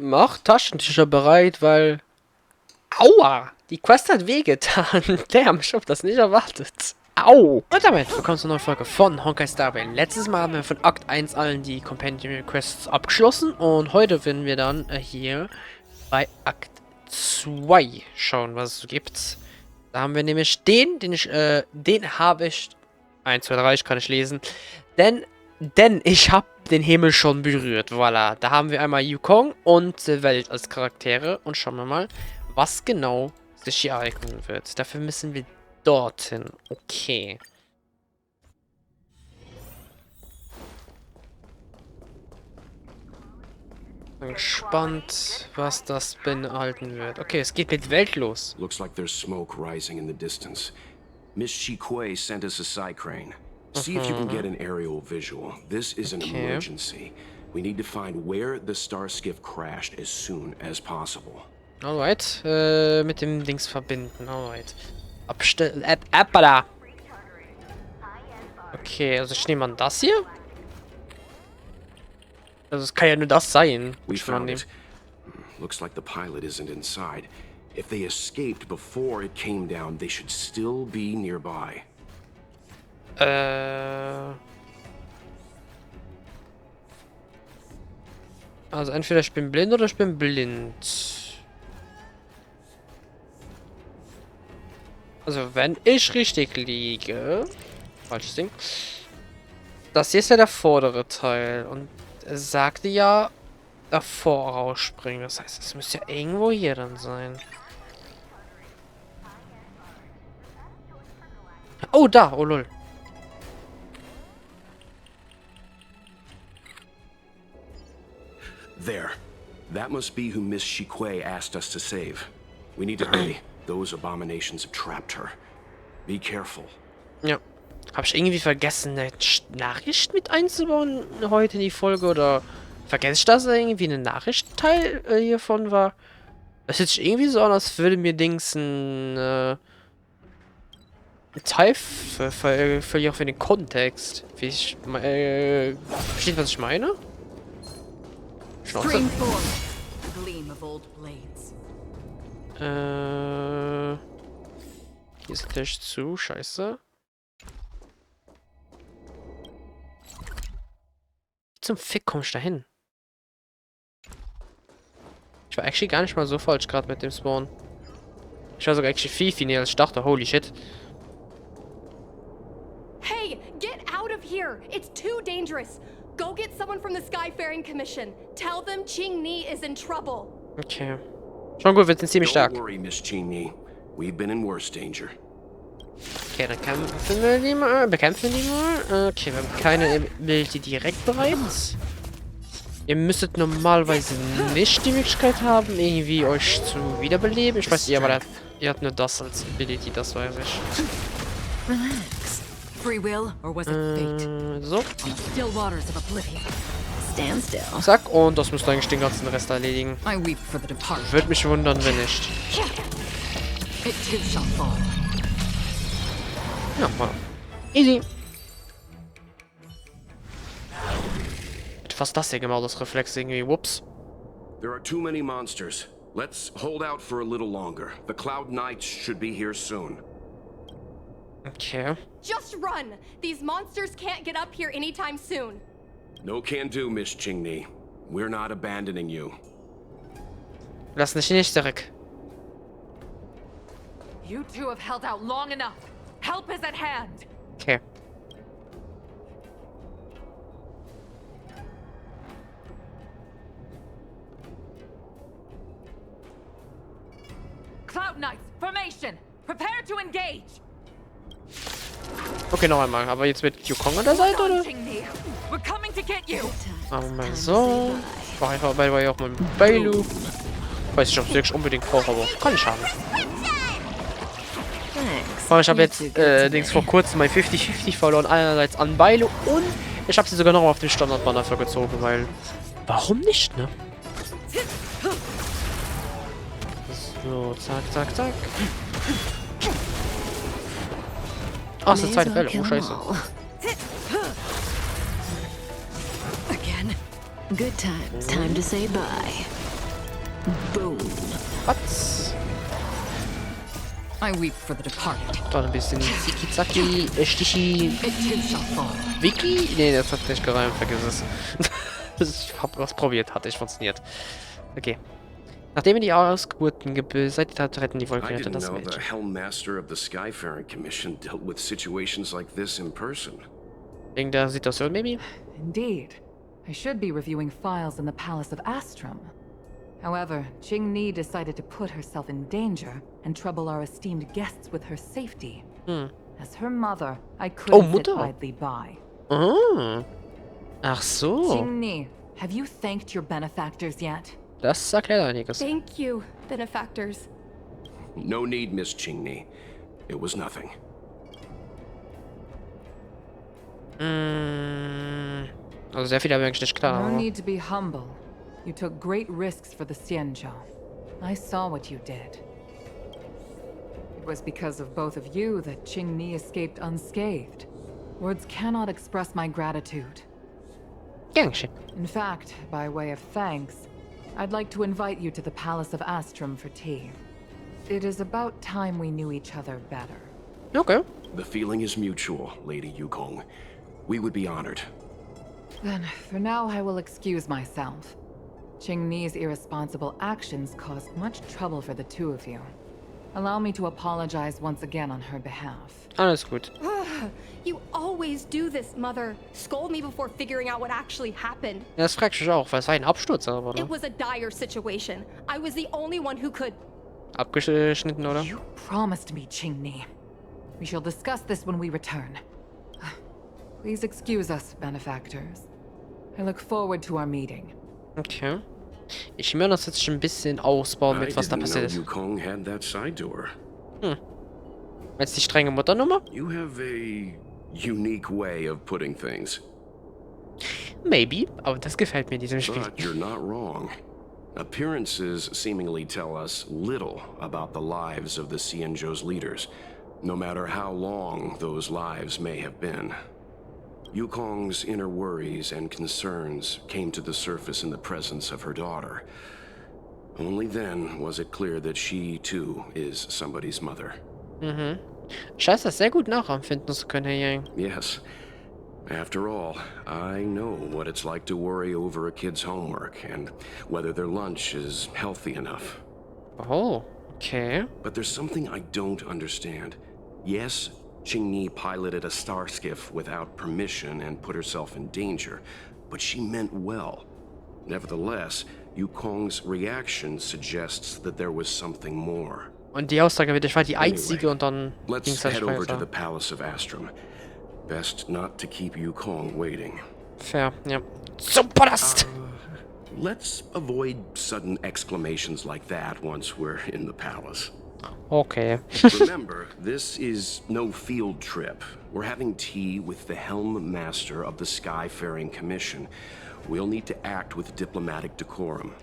Mach Taschentücher bereit, weil... Aua! Die Quest hat wehgetan. Damn, ich hab das nicht erwartet. Au! Und damit willkommen zur neuen Folge von Honkai Star Rail. Letztes Mal haben wir von Akt 1 allen die Companion Quests abgeschlossen. Und heute werden wir dann hier bei Akt 2 schauen, was es so gibt. Da haben wir nämlich den habe ich... 1, 2, 3, ich kann nicht lesen. Denn ich habe den Himmel schon berührt. Voilà. Da haben wir einmal Yukong und Welt als Charaktere. Und schauen wir mal, was genau sich hier ereignen wird. Dafür müssen wir dorthin. Okay. Bin gespannt, was das beinhalten wird. Okay, es geht mit Welt los. Looks like there's smoke rising in the distance. Miss Shikwe sent us a side crane. See if you can get an aerial visual. This is an emergency. We need to find where the star skiff crashed as soon as possible. Alright, mit dem Dings verbinden. Alright. Abstellen. Appala. Okay, also ich nehme an das hier. Also es kann ja nur das sein. We found it. Looks like the pilot isn't inside. If they escaped before it came down, they should still be nearby. Also entweder ich bin blind oder ich bin blind. Also wenn ich richtig liege, falsches Ding. Das hier ist ja der vordere Teil und es sagte ja davor rausspringen. Das heißt, es müsste ja irgendwo hier dann sein. Oh, da, oh lol. There. That must be who Miss Shikwe asked us to save. We need to hurry. Those abominations have trapped her. Be careful. Ja. Habe ich irgendwie vergessen, eine Nachricht mit einzubauen heute in die Folge? Oder vergesse ich, dass irgendwie eine Nachricht Teil hiervon war? Das hört sich irgendwie so an, als würde mir Dings ein Teil völlig auch für den Kontext. Wie ich versteht, was ich meine? Schnauze. Hier ist der Tisch zu, scheiße. Wie zum Fick komme ich da hin? Ich war actually gar nicht mal so falsch gerade mit dem Spawn. Ich war sogar actually viel näher als ich dachte. Holy shit. Hey, get out of here! It's too dangerous. Go get someone from the Skyfaring Commission. Tell them Qing-Ni is in trouble. Okay. Schon gut, wir sind ziemlich stark. Don't worry, Miss Qing-Ni. We've been in worse danger. Okay, dann kämpfen wir die mal. Bekämpfen die mal. Okay, wir haben keine Ability direkt bereit. Ihr müsstet normalerweise nicht die Möglichkeit haben, irgendwie euch zu wiederbeleben. Ich weiß nicht, aber ihr habt nur das als Ability, das weiß ich. Relax. Free will or was it fate? So. Still waters of oblivion. Stand still. Zack, und das müsste eigentlich den ganzen Rest erledigen. I weep for the departed. Würde mich wundern, wenn nicht. It too shall fall. Ja, mal. Easy. Fast das hier gemacht, das Reflex irgendwie. Whoops. There are too many monsters. Let's hold out for a little longer. The Cloud Knights should be here soon. Okay. Just run! These monsters can't get up here anytime soon. No can do, Miss Qing-Ni. We're not abandoning you. Lass dich nicht zurück. You two have held out long enough. Help is at hand. Okay. Cloud Knights, formation. Prepare to engage. Okay, noch einmal. Aber jetzt mit Yukong an der Seite, oder? Qing-Ni. We're coming to get you. Machen wir mal so. Ich mache einfach bei auch mal mit Bailu. Weiß nicht, ob ich wirklich unbedingt brauche, aber kann nicht schaden. Ich habe jetzt vor kurzem mein 50-50 verloren. Einerseits an Bailu und ich habe sie sogar noch auf den Standardbanner gezogen, weil... Warum nicht, ne? So, zack, zack, zack. Ach, das ist eine zweite Welle. Oh, scheiße. Again. Good times. Time to say bye. Boom. Was? I weep for the departed. Doch ein bisschen Ziki-Zaki, Stichi, It too shall fall. Wiki? Nee, das hat nicht gereimt, vergiss es. Ich hab was probiert, hat nicht funktioniert. Okay. Nachdem ihr die Ausgeburten beseitigt habt, retten die I Wolkenretter didn't das know the Mädchen. Helmmaster of the Skyfaring Commission dealt with situations like this in person. Wegen der Situation, maybe? Indeed. I should be reviewing files in the Palace of Astrum. However, Qing-Ni decided to put herself in danger and trouble our esteemed guests with her safety. As her mother, I couldn't sit Mutter. idly by. Ah. Ach so. Qing-Ni, have you thanked your benefactors yet? Das erklärt einiges. Thank you, benefactors. No need, Miss Qingni. It was nothing. Also sehr viel habe ich eigentlich nicht klar. No Aber need to be humble. You took great risks for the Xianzhou. I saw what you did. It was because of both of you that Qing-Ni escaped unscathed. Words cannot express my gratitude. gern geschehen. In fact, by way of thanks, I'd like to invite you to the Palace of Astrum for tea. It is about time we knew each other better. Okay. The feeling is mutual, Lady Yukong. We would be honored. Then, for now, I will excuse myself. Qing-Ni's irresponsible actions caused much trouble for the two of you. Allow me to apologize once again on her behalf. Alles gut. You always do this, Mother. Scold me before figuring out what actually happened. Ja, das frag ich mich auch, weil es war ein Absturz, aber It ne? was a dire situation. I was the only one who could. Abgeschnitten, oder? You promised me, Qing-Ni. We shall discuss this when we return. Please excuse us, benefactors. I look forward to our meeting. Okay. Ich will das jetzt schon ein bisschen ausbauen I mit was da didn't know passiert ist. Yukong had that side to her. Jetzt die strenge Mutternummer? You have a unique way of putting things. Maybe, aber das gefällt mir in diesem Spiel. But you're not wrong. Appearances seemingly tell us little about the lives of the Xianzhou's leaders, no matter how long those lives may have been. Yukong's inner worries and concerns came to the surface in the presence of her daughter. Only then was it clear that she, too, is somebody's mother. Scheiße, das sehr gut nachempfinden zu können, Herr Yang. Yes. After all, I know what it's like to worry over a kid's homework and whether their lunch is healthy enough. Oh, okay. But there's something I don't understand. Yes, Qing-Ni piloted a star skiff without permission and put herself in danger, but she meant well. Nevertheless, Yukong's reaction suggests that there was something more. Und die Aussage wird, ich war die Einzige und dann Let's ging's halt head over to weiter. the Palace of Astrum. Best not to keep Yukong waiting. Fair, ja. Zum Palast! Let's avoid sudden exclamations like that once we're in the palace. Okay. Remember, this is no field trip. We're having tea with the Helm Master of the Skyfaring Commission. We'll need to act with diplomatic decorum.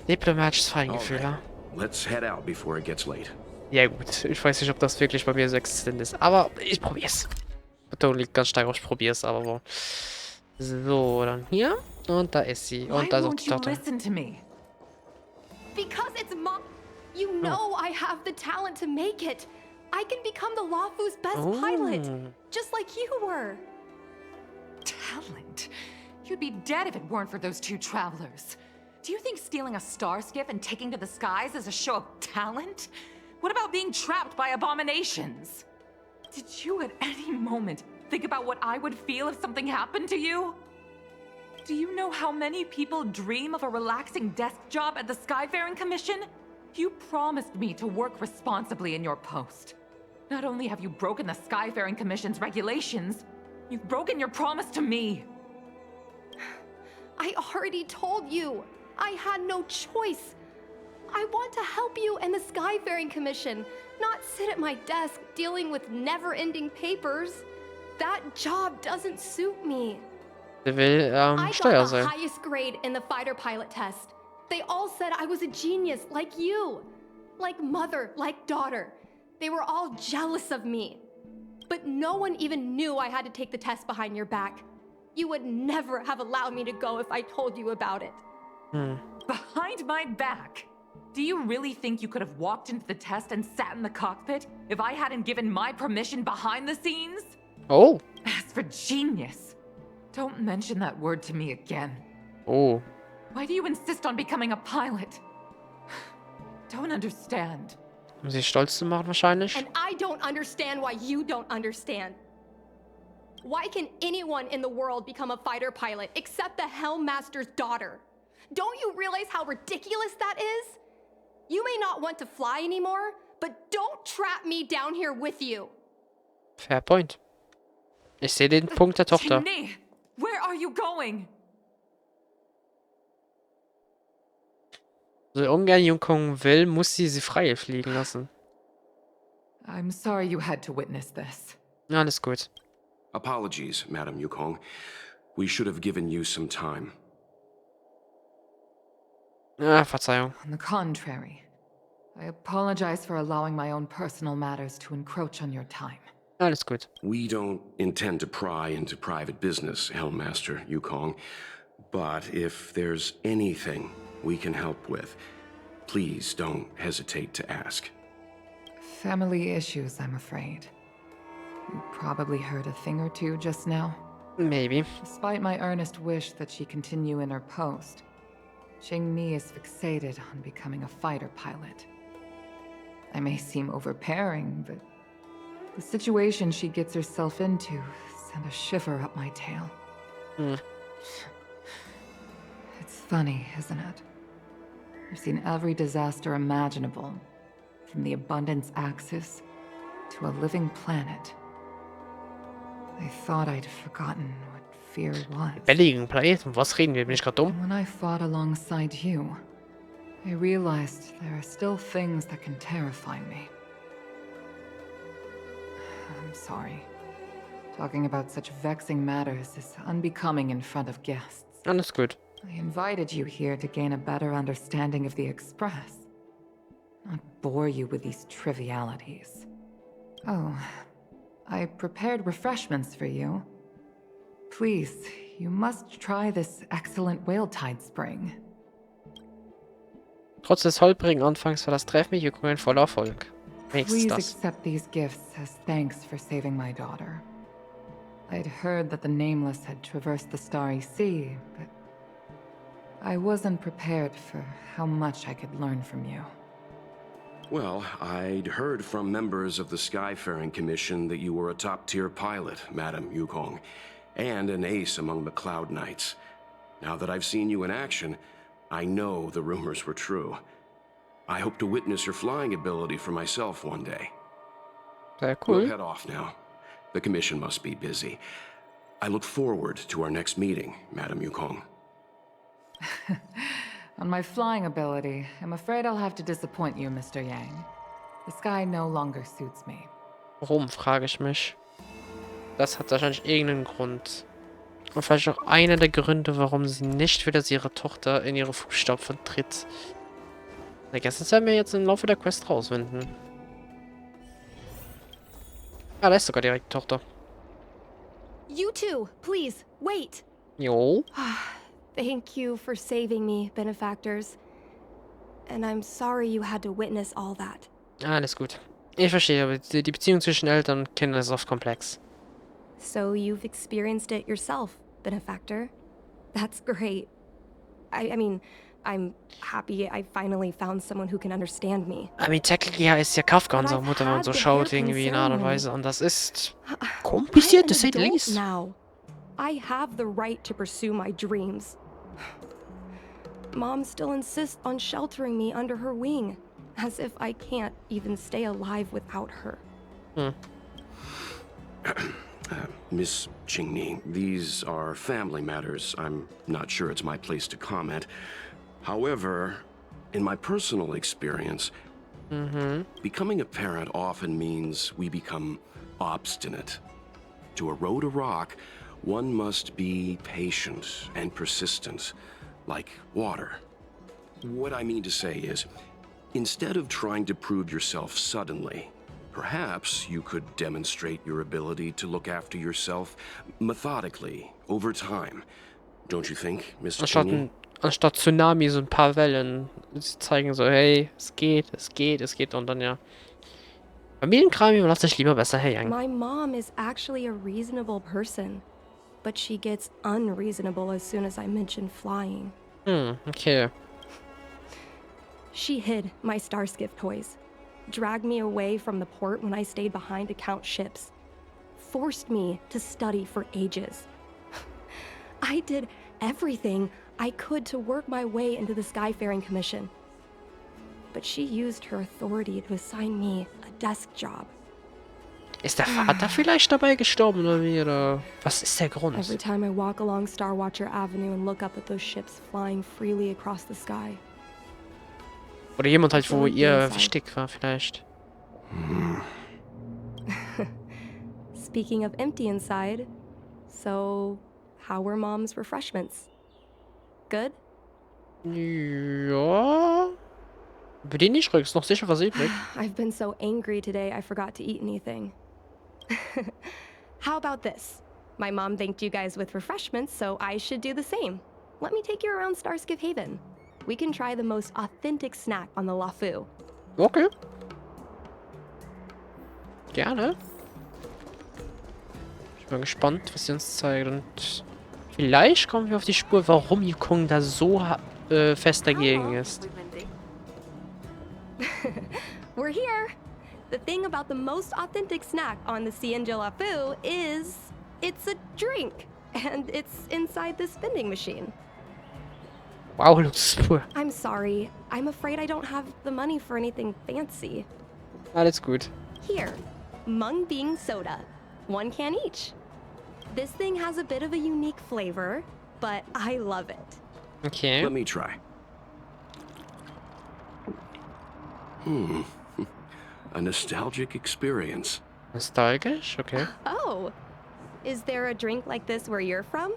Diplomatisches Feingefühl, Alright, ja. let's head out before it gets late. Ja gut, ich weiß nicht, ob das wirklich bei mir so existent ist, aber ich probier's. Betonung liegt ganz stark auf, ich probier's, aber wo. So, dann hier. Und da ist sie. Why Und da ist auch won't die you Tochter. listen to me? Because it's Mom. You know I have the talent to make it. I can become the Laofu's best pilot. Just like you were. Talent? You'd be dead if it weren't for those two travelers. Do you think stealing a star skiff and taking to the skies is a show of talent? What about being trapped by abominations? Did you at any moment think about what I would feel if something happened to you? Do you know how many people dream of a relaxing desk job at the Skyfaring Commission? You promised me to work responsibly in your post. Not only have you broken the Skyfaring Commission's regulations, you've broken your promise to me. I already told you. I had no choice. I want to help you and the Skyfaring Commission, not sit at my desk dealing with never-ending papers. That job doesn't suit me. Der will I Steuer got the sein. highest grade in the fighter pilot test. They all said I was a genius, like you. Like mother, like daughter. They were all jealous of me. But no one even knew I had to take the test behind your back. You would never have allowed me to go if I told you about it. Behind my back? Do you really think you could have walked into the test and sat in the cockpit if I hadn't given my permission behind the scenes? Oh. As for genius, don't mention that word to me again. Oh. Why do you insist on becoming a pilot? Don't understand. Um sie stolz zu machen wahrscheinlich. And I don't understand why you don't understand. Why can anyone in the world become a fighter pilot except the Helmmaster's daughter? Don't you realize how ridiculous that is? You may not want to fly anymore, but don't trap me down here with you. Fair point. Ich sehe den Punkt der Tochter. Chimney, where are you going? So ungern Yukong will, muss sie frei fliegen lassen. I'm sorry you had to witness this. Alles gut. Apologies, Madam Yukong. We should have given you some time. Ah, Verzeihung. On the contrary, I apologize for allowing my own personal matters to encroach on your time. Alles gut. We don't intend to pry into private business, Helmmaster Yukong. But if there's anything we can help with, please don't hesitate to ask. Family issues, I'm afraid. You probably heard a thing or two just now. Maybe. Despite my earnest wish that she continue in her post, Ching-Mi is fixated on becoming a fighter pilot. I may seem overbearing, but the situation she gets herself into sent a shiver up my tail. It's funny, isn't it? I've seen every disaster imaginable, from the abundance axis to a living planet. I thought I'd forgotten what fear was. Belligen Planeten, was reden wir? Bin ich gerade dumm? When I fought alongside you, I realized there are still things that can terrify me. I'm sorry. Talking about such vexing matters is unbecoming in front of guests. Alles gut. I invited you here to gain a better understanding of the Express, not bore you with these trivialities. Oh, I prepared refreshments for you. Please, you must try this excellent Whale-Tide Spring. Trotz des holprigen Anfangs war das Treffen mit Yukong ein voller Erfolg. Wenigstens Please das. accept these gifts as thanks for saving my daughter. I'd heard that the Nameless had traversed the Starry Sea, but I wasn't prepared for how much I could learn from you. Well, I'd heard from members of the Skyfaring Commission that you were a top-tier pilot, Madam Yukong, and an ace among the Cloud Knights. Now that I've seen you in action, I know the rumors were true. I hope to witness your flying ability for myself one day. Sehr We'll cool. head off now. The Commission must be busy. I look forward to our next meeting, Madam Yukong. On my flying ability, I'm afraid I'll have to disappoint you, Mr. Yang. The sky no longer suits me. Warum, frage ich mich. Das hat wahrscheinlich irgendeinen Grund. Und vielleicht auch einer der Gründe, warum sie nicht wieder ihre Tochter in ihre Fußstapfen tritt. Das werden wir jetzt im Laufe der Quest rausfinden. Ah, da ist sogar direkt die Tochter. You two, please, wait. Jo. Thank you for saving me, benefactors. And I'm sorry you had to witness all that. Alles gut. Ich verstehe, aber die Beziehung zwischen Eltern und Kindern ist oft komplex. So you've experienced it yourself, benefactor. That's great. I mean, I'm happy I finally found someone who can understand me. I mean, technically ist ja Kafka unsere Mutter, wenn man so schaut, irgendwie in einer Art und Weise. Und das ist kompliziert, to say the least. Now, I have the right to pursue my dreams. Mom still insists on sheltering me under her wing, as if I can't even stay alive without her. Miss Ching-Mi, these are family matters. I'm not sure it's my place to comment. However, in my personal experience, becoming a parent often means we become obstinate. To erode a rock, one must be patient and persistent, like water. What I mean to say is, instead of trying to prove yourself suddenly, perhaps you could demonstrate your ability to look after yourself methodically, over time. Don't you think, Mr. Anstatt Ching-Mi? anstatt Tsunami so ein paar Wellen. Sie zeigen so, hey, es geht, es geht, es geht und dann ja. Familienkram überlässt sich lieber besser, hey, Young. My mom is actually a reasonable person, but she gets unreasonable as soon as I mention flying. Okay. She hid my Starskiff toys, dragged me away from the port when I stayed behind to count ships, forced me to study for ages. I did everything I could to work my way into the Skyfaring Commission. But she used her authority to assign me a desk job. Ist der Vater vielleicht dabei gestorben oder wie? Oder was ist der Grund? Every time I walk along Star Watcher Avenue and look up at those ships flying freely across the sky. Oder jemand halt, wo ihr wichtig war, vielleicht. Speaking of empty inside, so how were Mom's refreshments? Good? Ja. Bedien nicht ruhig, ist noch sicher was übrig. I've been so angry today I forgot to eat anything. How about this? My mom thanked you guys with refreshments, so I should do the same. Let me take you around Starskiff Haven. We can try the most authentic snack on the Lafu. Okay. Gerne. Ich bin gespannt, was sie uns zeigt. Und vielleicht kommen wir auf die Spur, warum Yukong da so fest dagegen ist. We're here. The thing about the most authentic snack on the Cienjo Lafu is it's a drink. And it's inside this vending machine. Wow, Luxuspur. I'm sorry. I'm afraid I don't have the money for anything fancy. Alles gut. Here, Mung Bean Soda. 1 can each. This thing has a bit of a unique flavor, but I love it. Okay. Let me try. A nostalgic experience. Nostalgisch? Okay. Oh, is there a drink like this where you're from?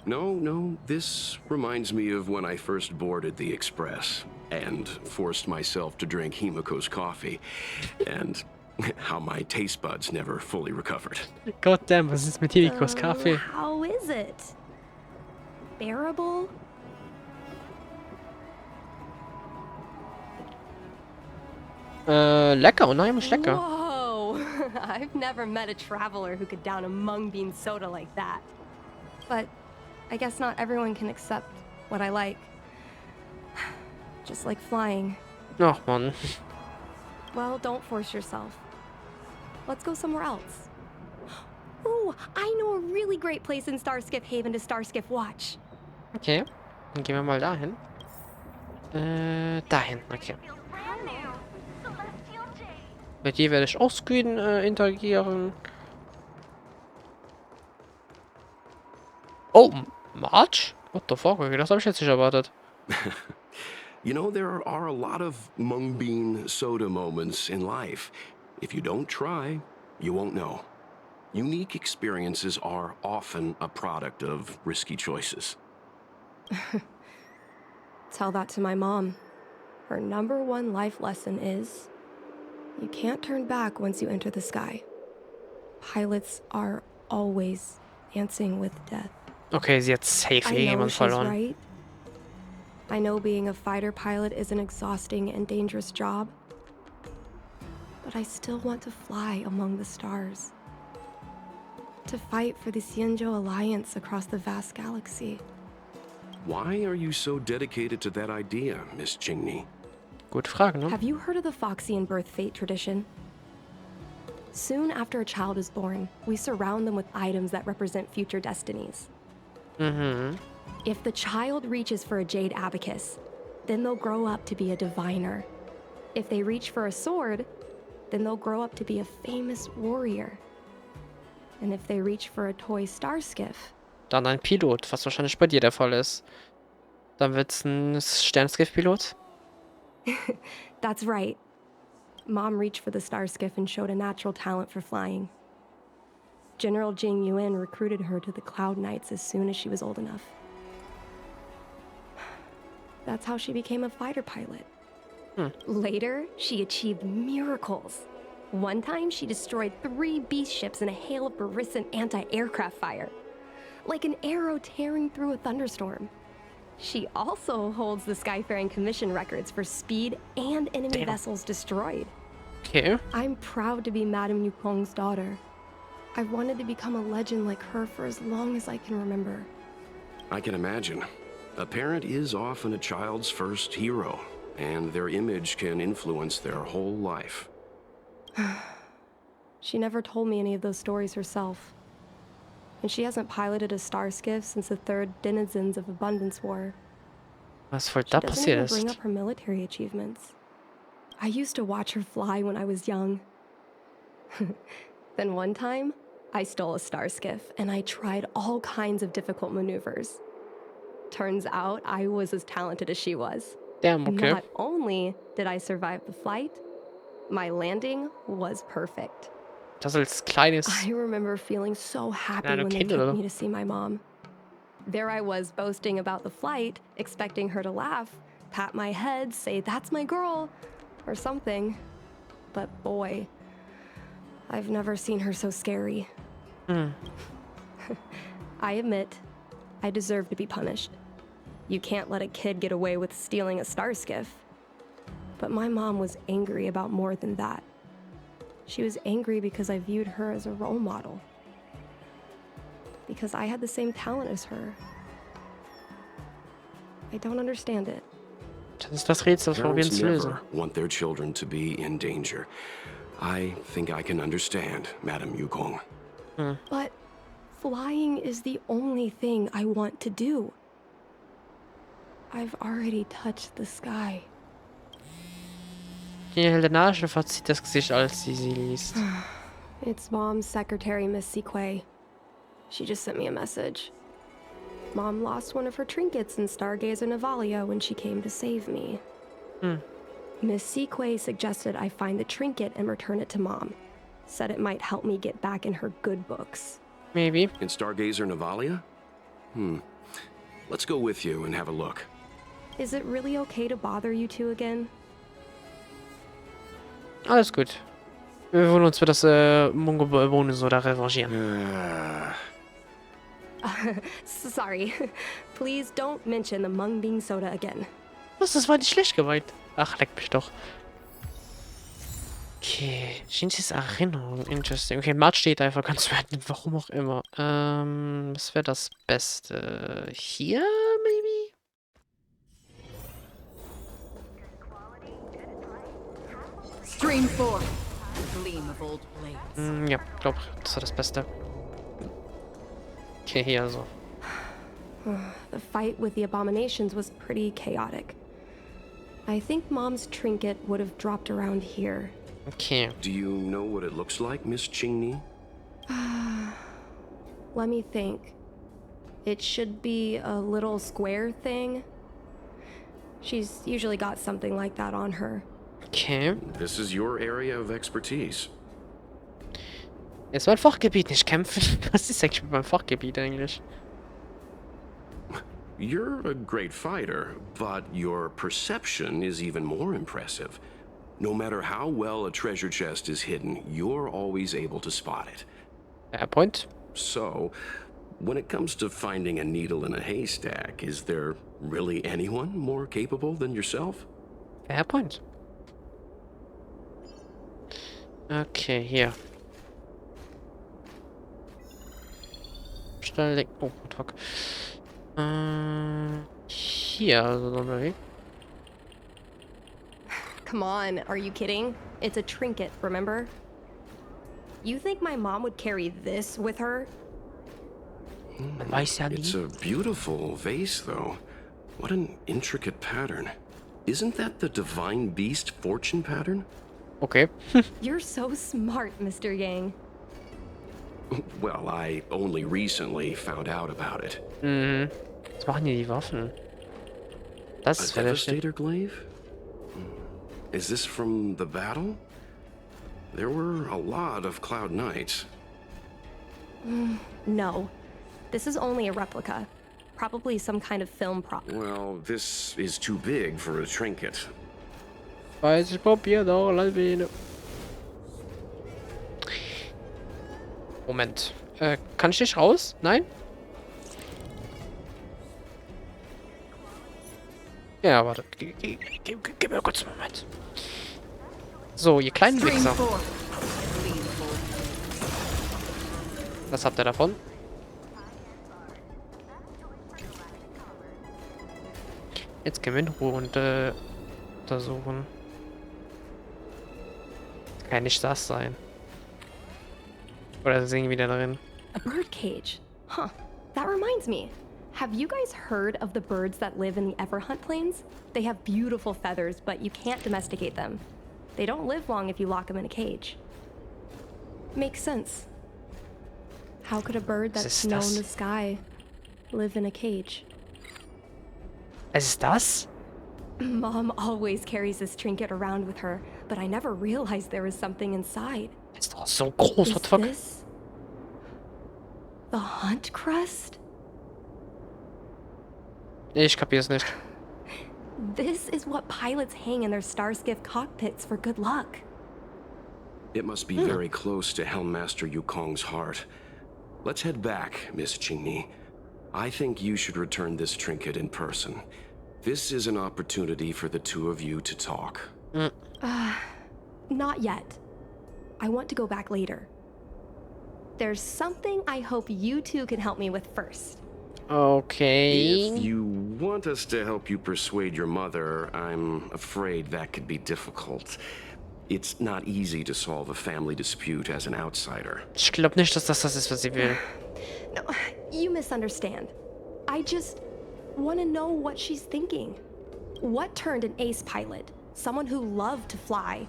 No, this reminds me of when I first boarded the Express and forced myself to drink Himiko's coffee, and how my taste buds never fully recovered. Goddamn, was ist mit Himikos Kaffee? How is it? Bearable? Lecker, unheimlich lecker. Whoa! I've never met a traveler who could down a mung bean soda like that. But I guess not everyone can accept what I like. Just like flying. Ach, Mann. Well, don't force yourself. Let's go somewhere else. Ooh, I know a really great place in Starskiff Haven to Starskiff watch. Okay, dann gehen wir mal dahin. Dahin, okay. Mit dir werde ich auch Screen interagieren. Oh, March? What the fuck? Okay, das habe ich jetzt nicht erwartet. You know, there are a lot of mung bean soda moments in life. If you don't try, you won't know. Unique experiences are often a product of risky choices. Tell that to my mom. Her #1 life lesson is, you can't turn back once you enter the sky. Pilots are always dancing with death. Okay, sie hat safe I know jemand she's verloren. right. I know being a fighter pilot is an exhausting and dangerous job. But I still want to fly among the stars. To fight for the Cienjo Alliance across the vast galaxy. Why are you so dedicated to that idea, Miss Jingni? Gute Frage, ne? Have you heard of the Foxian birth fate tradition? Soon after a child is born, we surround them with items that represent future destinies. If the child reaches for a jade abacus, then they'll grow up to be a diviner. If they reach for a sword, then they'll grow up to be a famous warrior. And if they reach for a toy starskiff, Dann ein Pilot, was wahrscheinlich bei dir der Fall ist. Dann wird's ein Sternskiff-Pilot. that's right. Mom reached for the starskiff and showed a natural talent for flying. General Jing Yuan recruited her to the Cloud Knights as soon as she was old enough. That's how she became a fighter pilot. Later, she achieved miracles. One time, she destroyed 3 beast ships in a hail of Barisan anti-aircraft fire. Like an arrow tearing through a thunderstorm. She also holds the Skyfaring Commission records for speed and enemy vessels destroyed. Okay. I'm proud to be Madame Yukong's daughter. I've wanted to become a legend like her for as long as I can remember. I can imagine. A parent is often a child's first hero, and their image can influence their whole life. She never told me any of those stories herself. And she hasn't piloted a star skiff since the third Denizens of Abundance War. Was voll She da doesn't passiert even bring ist. up her military achievements. I used to watch her fly when I was young. Then one time, I stole a star skiff and I tried all kinds of difficult maneuvers. Turns out I was as talented as she was. Damn, okay. Not only did I survive the flight, my landing was perfect. Das als kleines... I remember feeling so happy Ja, du when they Kind, took oder? me to see my mom. There I was boasting about the flight, expecting her to laugh, pat my head, say, "That's my girl," or something. But boy, I've never seen her so scary. I admit, I deserve to be punished. You can't let a kid get away with stealing a star skiff. But my mom was angry about more than that. She was angry because I viewed her as a role model. Because I had the same talent as her. I don't understand it. Das ist das Rätsel, das wir probieren Parents zu lösen. never want their children to be in danger. I think I can understand, Madame Yukong. But flying is the only thing I want to do. I've already touched the sky. Die Heldenage verzieht das Gesicht, als sie liest. It's Mom's secretary, Miss Sequay. She just sent me a message. Mom lost one of her trinkets in Stargazer Navalia when she came to save me. Miss Sequay suggested I find the trinket and return it to Mom. Said it might help me get back in her good books. Maybe. In Stargazer Navalia? Let's go with you and have a look. Is it really okay to bother you two again? Alles gut. Wir wollen uns für das Mungo-Bonus oder revanchieren. Sorry. Please don't mention the mung bean soda again. Was? Das war nicht schlecht gemeint. Ach, leck mich doch. Okay. Shinjis Erinnerung. Interesting. Okay, Matt steht einfach ganz random. Warum auch immer. Was wäre das Beste? Hier, maybe? Stream forth. Gleam of old blades. Ja, glaub, das war das Beste. Okay, hier also. The fight with the abominations was pretty chaotic. I think Mom's trinket would have dropped around here. Okay. Do you know what it looks like, Miss Qingni? Let me think. It should be a little square thing. She's usually got something like that on her. Okay. This is your area of expertise. Jetzt mein Fachgebiet nicht kämpfen. Was ist eigentlich mit meinem Fachgebiet eigentlich? You're a great fighter, but your perception is even more impressive. No matter how well a treasure chest is hidden, you're always able to spot it. Fair point. So, when it comes to finding a needle in a haystack, is there really anyone more capable than yourself? Fair point. Okay, hier. Schnell. Oh, fuck. Hier, also nochmal weg. Come on, are you kidding? It's a trinket, remember? You think my mom would carry this with her? Man weiß ja nie. It's a beautiful vase, though. What an intricate pattern. Isn't that the divine beast fortune pattern? Okay. You're so smart, Mr. Yang. Well, I only recently found out about it. Was machen hier die Waffen? Das A ist verdächtig. devastator glaive? Is this from the battle? There were a lot of Cloud Knights. No. This is only a replica. Probably some kind of film prop. Well, this is too big for a trinket. Weiß ich probier doch, Lalbene. Moment. Kann ich nicht raus? Nein? Ja, warte. Gib mir kurz einen Moment. So, ihr kleinen Wichser. Was habt ihr davon? Jetzt können wir in Ruhe untersuchen. Kann nicht das sein. Oder singen wieder drin. A bird cage. Huh. That reminds me. Have you guys heard of the birds that live in the Everhunt Plains? They have beautiful feathers, but you can't domesticate them. They don't live long if you lock them in a cage. Makes sense. How could a bird that's known in the sky live in a cage? Was ist das? Mom always carries this trinket around with her, but I never realized there was something inside. Ist doch so groß, what the fuck? Is this the hunt crust? Ich kapier's nicht. This is what pilots hang in their Starskiff cockpits for good luck. It must be very close to Helmmaster Yukong's heart. Let's head back, Miss Qingni. I think you should return this trinket in person. This is an opportunity for the two of you to talk. Not yet. I want to go back later. There's something I hope you two can help me with first. Okay. If you want us to help you persuade your mother, I'm afraid that could be difficult. It's not easy to solve a family dispute as an outsider. Ich glaube nicht, dass das ist, was sie will. No, you misunderstand. I just want to know what she's thinking. What turned an ace pilot, someone who loved to fly,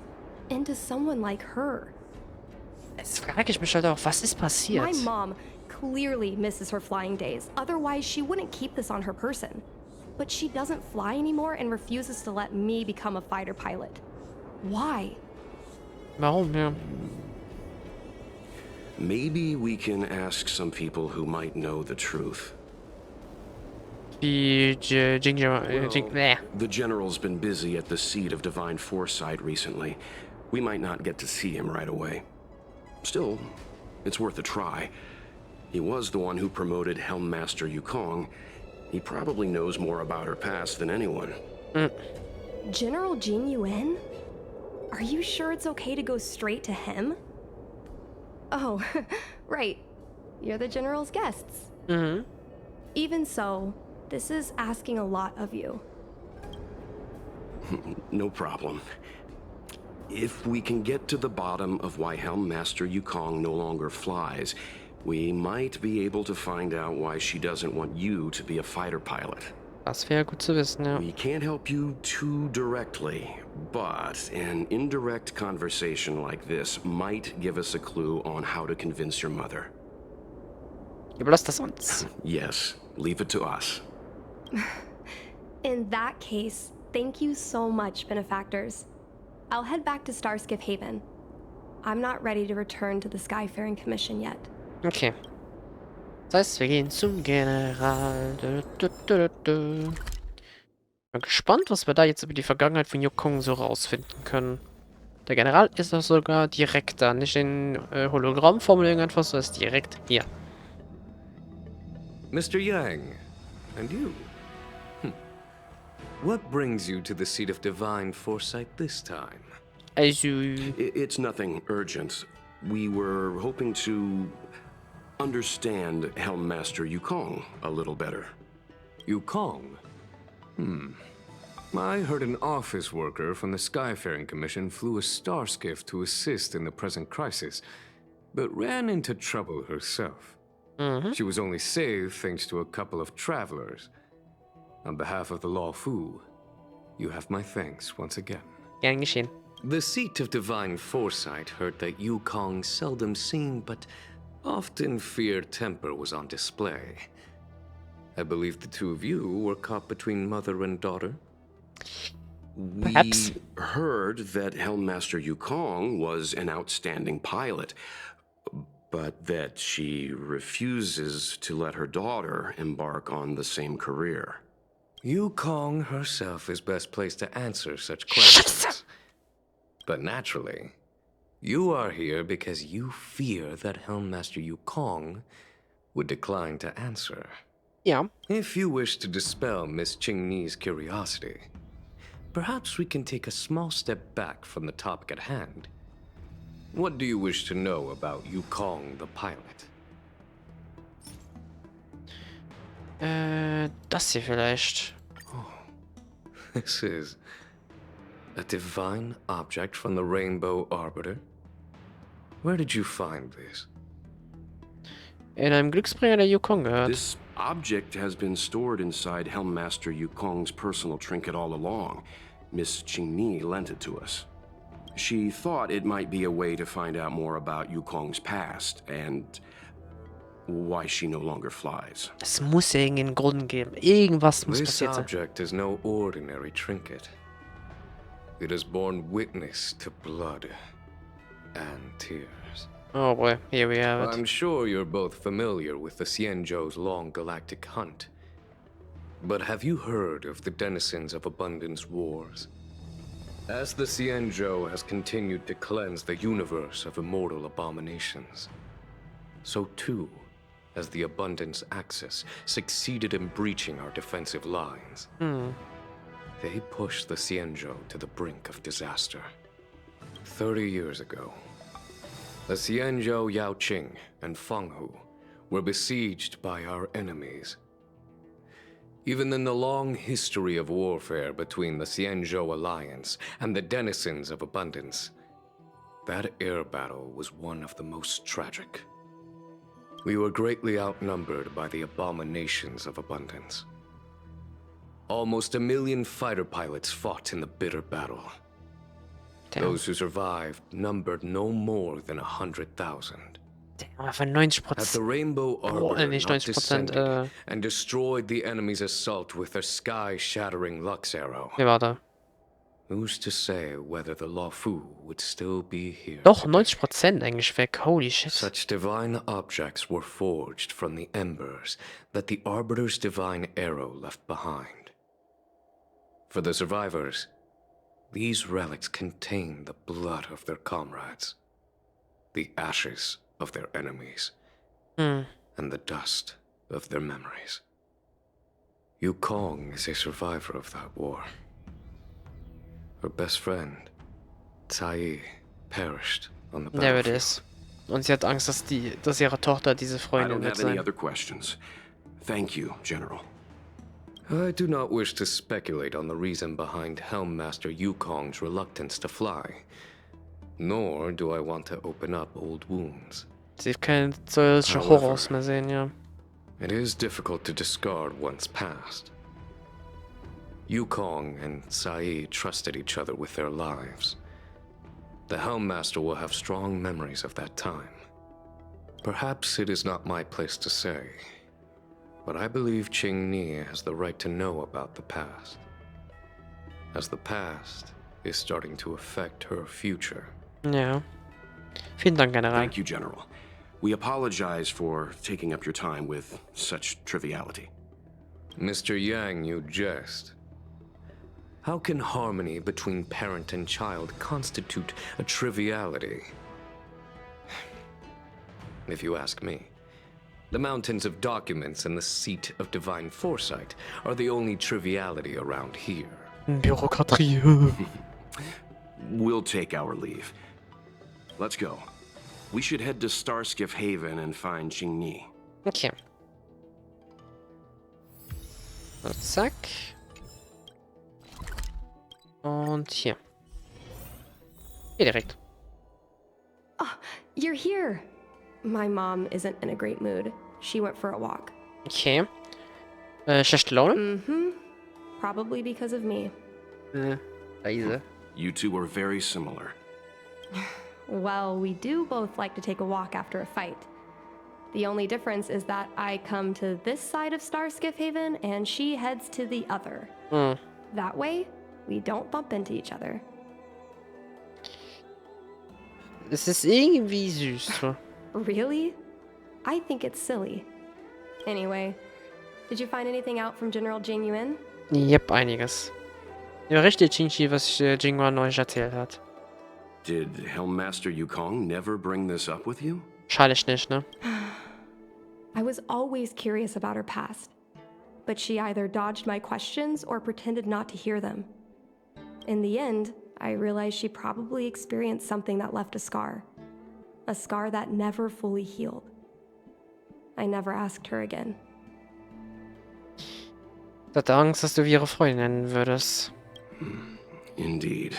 into someone like her? Jetzt frage ich mich halt auch, was ist passiert? My mom clearly misses her flying days. Otherwise, she wouldn't keep this on her person. But she doesn't fly anymore and refuses to let me become a fighter pilot. Why? Warum, ja? Maybe we can ask some people who might know the truth. Die The general's been busy at the seat of divine foresight recently. We might not get to see him right away. Still, it's worth a try. He was the one who promoted Helmmaster Yukong. He probably knows more about her past than anyone. General Jin Yuan? Are you sure it's okay to go straight to him? Oh, right. You're the general's guests. Even so, this is asking a lot of you. No problem. If we can get to the bottom of why Helmmaster Yukong no longer flies, we might be able to find out why she doesn't want you to be a fighter pilot. Das wäre gut zu wissen, ja. We can't help you too directly, but an indirect conversation like this might give us a clue on how to convince your mother. Überlass das uns. Yes, leave it to us. In that case, thank you so much, benefactors. I'll head back to Starskiff Haven. I'm not ready to return to the Skyfaring Commission yet. Okay. Das heißt, wir gehen zum General. Bin gespannt, was wir da jetzt über die Vergangenheit von Yukong so rausfinden können. Der General ist doch sogar direkt da, nicht in Hologrammform oder irgendwas, sondern ist direkt hier. Mr. Yang, and you? What brings you to the seat of divine foresight this time? Also, It's nothing urgent. We were hoping to understand Helmmaster Yukong a little better. Yukong? I heard an office worker from the Skyfaring Commission flew a starskiff to assist in the present crisis, but ran into trouble herself. She was only saved thanks to a couple of travelers. On behalf of the Law Fu, you have my thanks once again. gern geschehen. The seat of divine foresight heard that Yukong seldom seen but often feared temper was on display. I believe the two of you were caught between mother and daughter. Perhaps. We heard that Helmmaster Yukong was an outstanding pilot, but that she refuses to let her daughter embark on the same career. Yukong herself is best placed to answer such questions. But naturally, you are here because you fear that Helmmaster Yukong would decline to answer. Ja. If you wish to dispel Miss Qingni's curiosity, perhaps we can take a small step back from the topic at hand. What do you wish to know about Yukong the pilot? Das hier vielleicht. This is a divine object from the Rainbow Arbiter. Where did you find this? In einem Glücksbringer der Yukong gehört. This object has been stored inside Helmmaster Yukong's personal trinket all along. Miss Qingni lent it to us. She thought it might be a way to find out more about Yukong's past and why she no longer flies. Es muss irgendeinen Grund geben. Irgendwas muss This passiert sein. object is no ordinary trinket. It has borne witness to blood and tears. Oh boy, here we have it. I'm sure you're both familiar with the Xianzhou's long galactic hunt. But have you heard of the denizens of Abundance Wars? As the Xianzhou has continued to cleanse the universe of immortal abominations, so too has the Abundance Axis succeeded in breaching our defensive lines. They pushed the Xianzhou to the brink of disaster. 30 years ago, the Xianzhou Yaoqing and Fenghu were besieged by our enemies. Even in the long history of warfare between the Xianzhou Alliance and the denizens of Abundance, that air battle was one of the most tragic. We were greatly outnumbered by the abominations of Abundance. Almost 1 million fighter pilots fought in the bitter battle. Damn. Those who survived numbered no more than 100,000. Einfach Had 90%. the Rainbow Arbiter nicht not 90%, descended and destroyed the enemy's assault with their sky-shattering Lux arrow, Nee, warte. who's to say whether the Luofu would still be here? Doch, 90% eigentlich weg. Holy shit. Such divine objects were forged from the embers that the Arbiter's divine arrow left behind. For the survivors, these relics contain the blood of their comrades, the ashes of their enemies, and the dust of their memories. Yukong is a survivor of that war. Her best friend, ZOWIE, perished on the There it battlefield. is. Und sie hat Angst, dass ihre Tochter diese I Freundin don't wird have any sein. other questions. Thank you, General. I do not wish to speculate on the reason behind Helmmaster Yukong's reluctance to fly, nor do I want to open up old wounds. Sie hat keine solche However, Horrors mehr sehen, ja. It is difficult to discard one's past. Yukong and ZOWIE trusted each other with their lives. The Helmmaster will have strong memories of that time. Perhaps it is not my place to say, but I believe Qingni has the right to know about the past, as the past is starting to affect her future. Ja. Vielen Dank, General. Thank you, General. We apologize for taking up your time with such triviality. Mr. Yang, you jest. How can harmony between parent and child constitute a triviality? If you ask me, the mountains of documents and the seat of divine foresight are the only triviality around here. Bürokratie. We'll take our leave. Let's go. We should head to Starskiff Haven and find Qingni. Okay. So, zack. Und hier. Hier direkt. You're here. My mom isn't in a great mood. She went for a walk. Okay. Schlechte Laune? Probably because of me. Leise. You two are very similar. Well, we do both like to take a walk after a fight. The only difference is that I come to this side of Starskiff Haven and she heads to the other. That way, we don't bump into each other. Es ist irgendwie süß. So. Really? I think it's silly. Anyway, did you find anything out from General Jing Yuan? Yep, einiges. Ja, richtig, Chinchi, was Jingwan neulich erzählt hat. Did Helmmaster Yukong never bring this up with you? Wahrscheinlich nicht, ne? I was always curious about her past. but she either dodged my questions or pretended not to hear them. In the end, I realized she probably experienced something that left a scar that never fully healed. I never asked her again. Ich hatte Angst, dass du wie ihre Freundin nennen würdest. Indeed.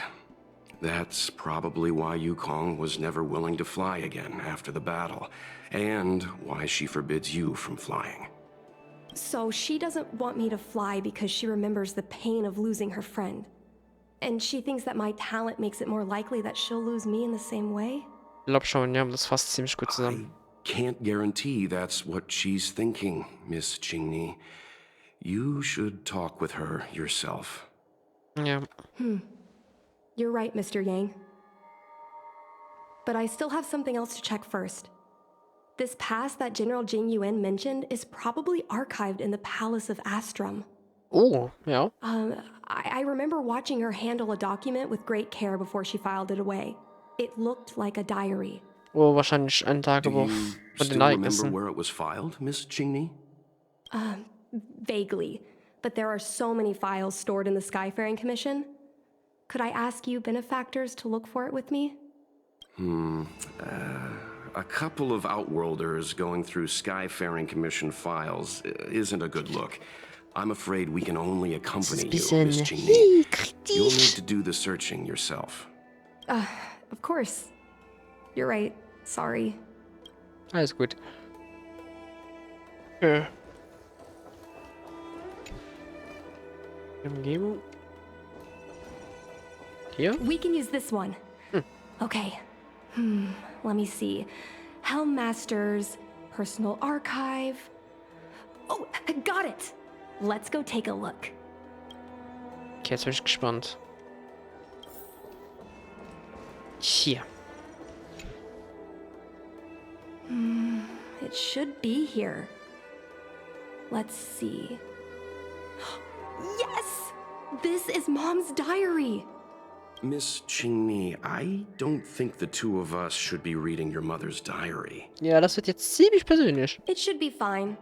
That's probably why Yukong was never willing to fly again after the battle, and why she forbids you from flying. So she doesn't want me to fly because she remembers the pain of losing her friend. And she thinks that my talent makes it more likely that she'll lose me in the same way? Ich glaube schon, ja, das fasst ziemlich gut zusammen. I can't guarantee that's what she's thinking, Miss Qingni. You should talk with her yourself. Ja. You're right, Mr. Yang. But I still have something else to check first. This pass that General Jing Yuan mentioned is probably archived in the Palace of Astrum. Oh, ja. I remember watching her handle a document with great care before she filed it away. It looked like a diary. Oh, wahrscheinlich ein Do Tagebuch you von den still remember Ereignissen. where it was filed, Miss Qingni? Vaguely. But there are so many files stored in the Skyfaring Commission. Could I ask you benefactors to look for it with me? A couple of Outworlders going through Skyfaring Commission files isn't a good look. I'm afraid we can only accompany you, Miss Qingni. You'll need to do the searching yourself. Of course. You're right. Sorry. Alles gut. Ja. Umgebung. Hier? We can use this one. Okay. Let me see. Helm Masters, Personal Archive. Oh, I got it! Let's go take a look. Okay, jetzt bin ich gespannt. Hier. It should be here. Let's see. Yes! This is Mom's diary! Miss Qingni, I don't think the two of us should be reading your mother's diary. Ja, das wird jetzt ziemlich persönlich. It should be fine.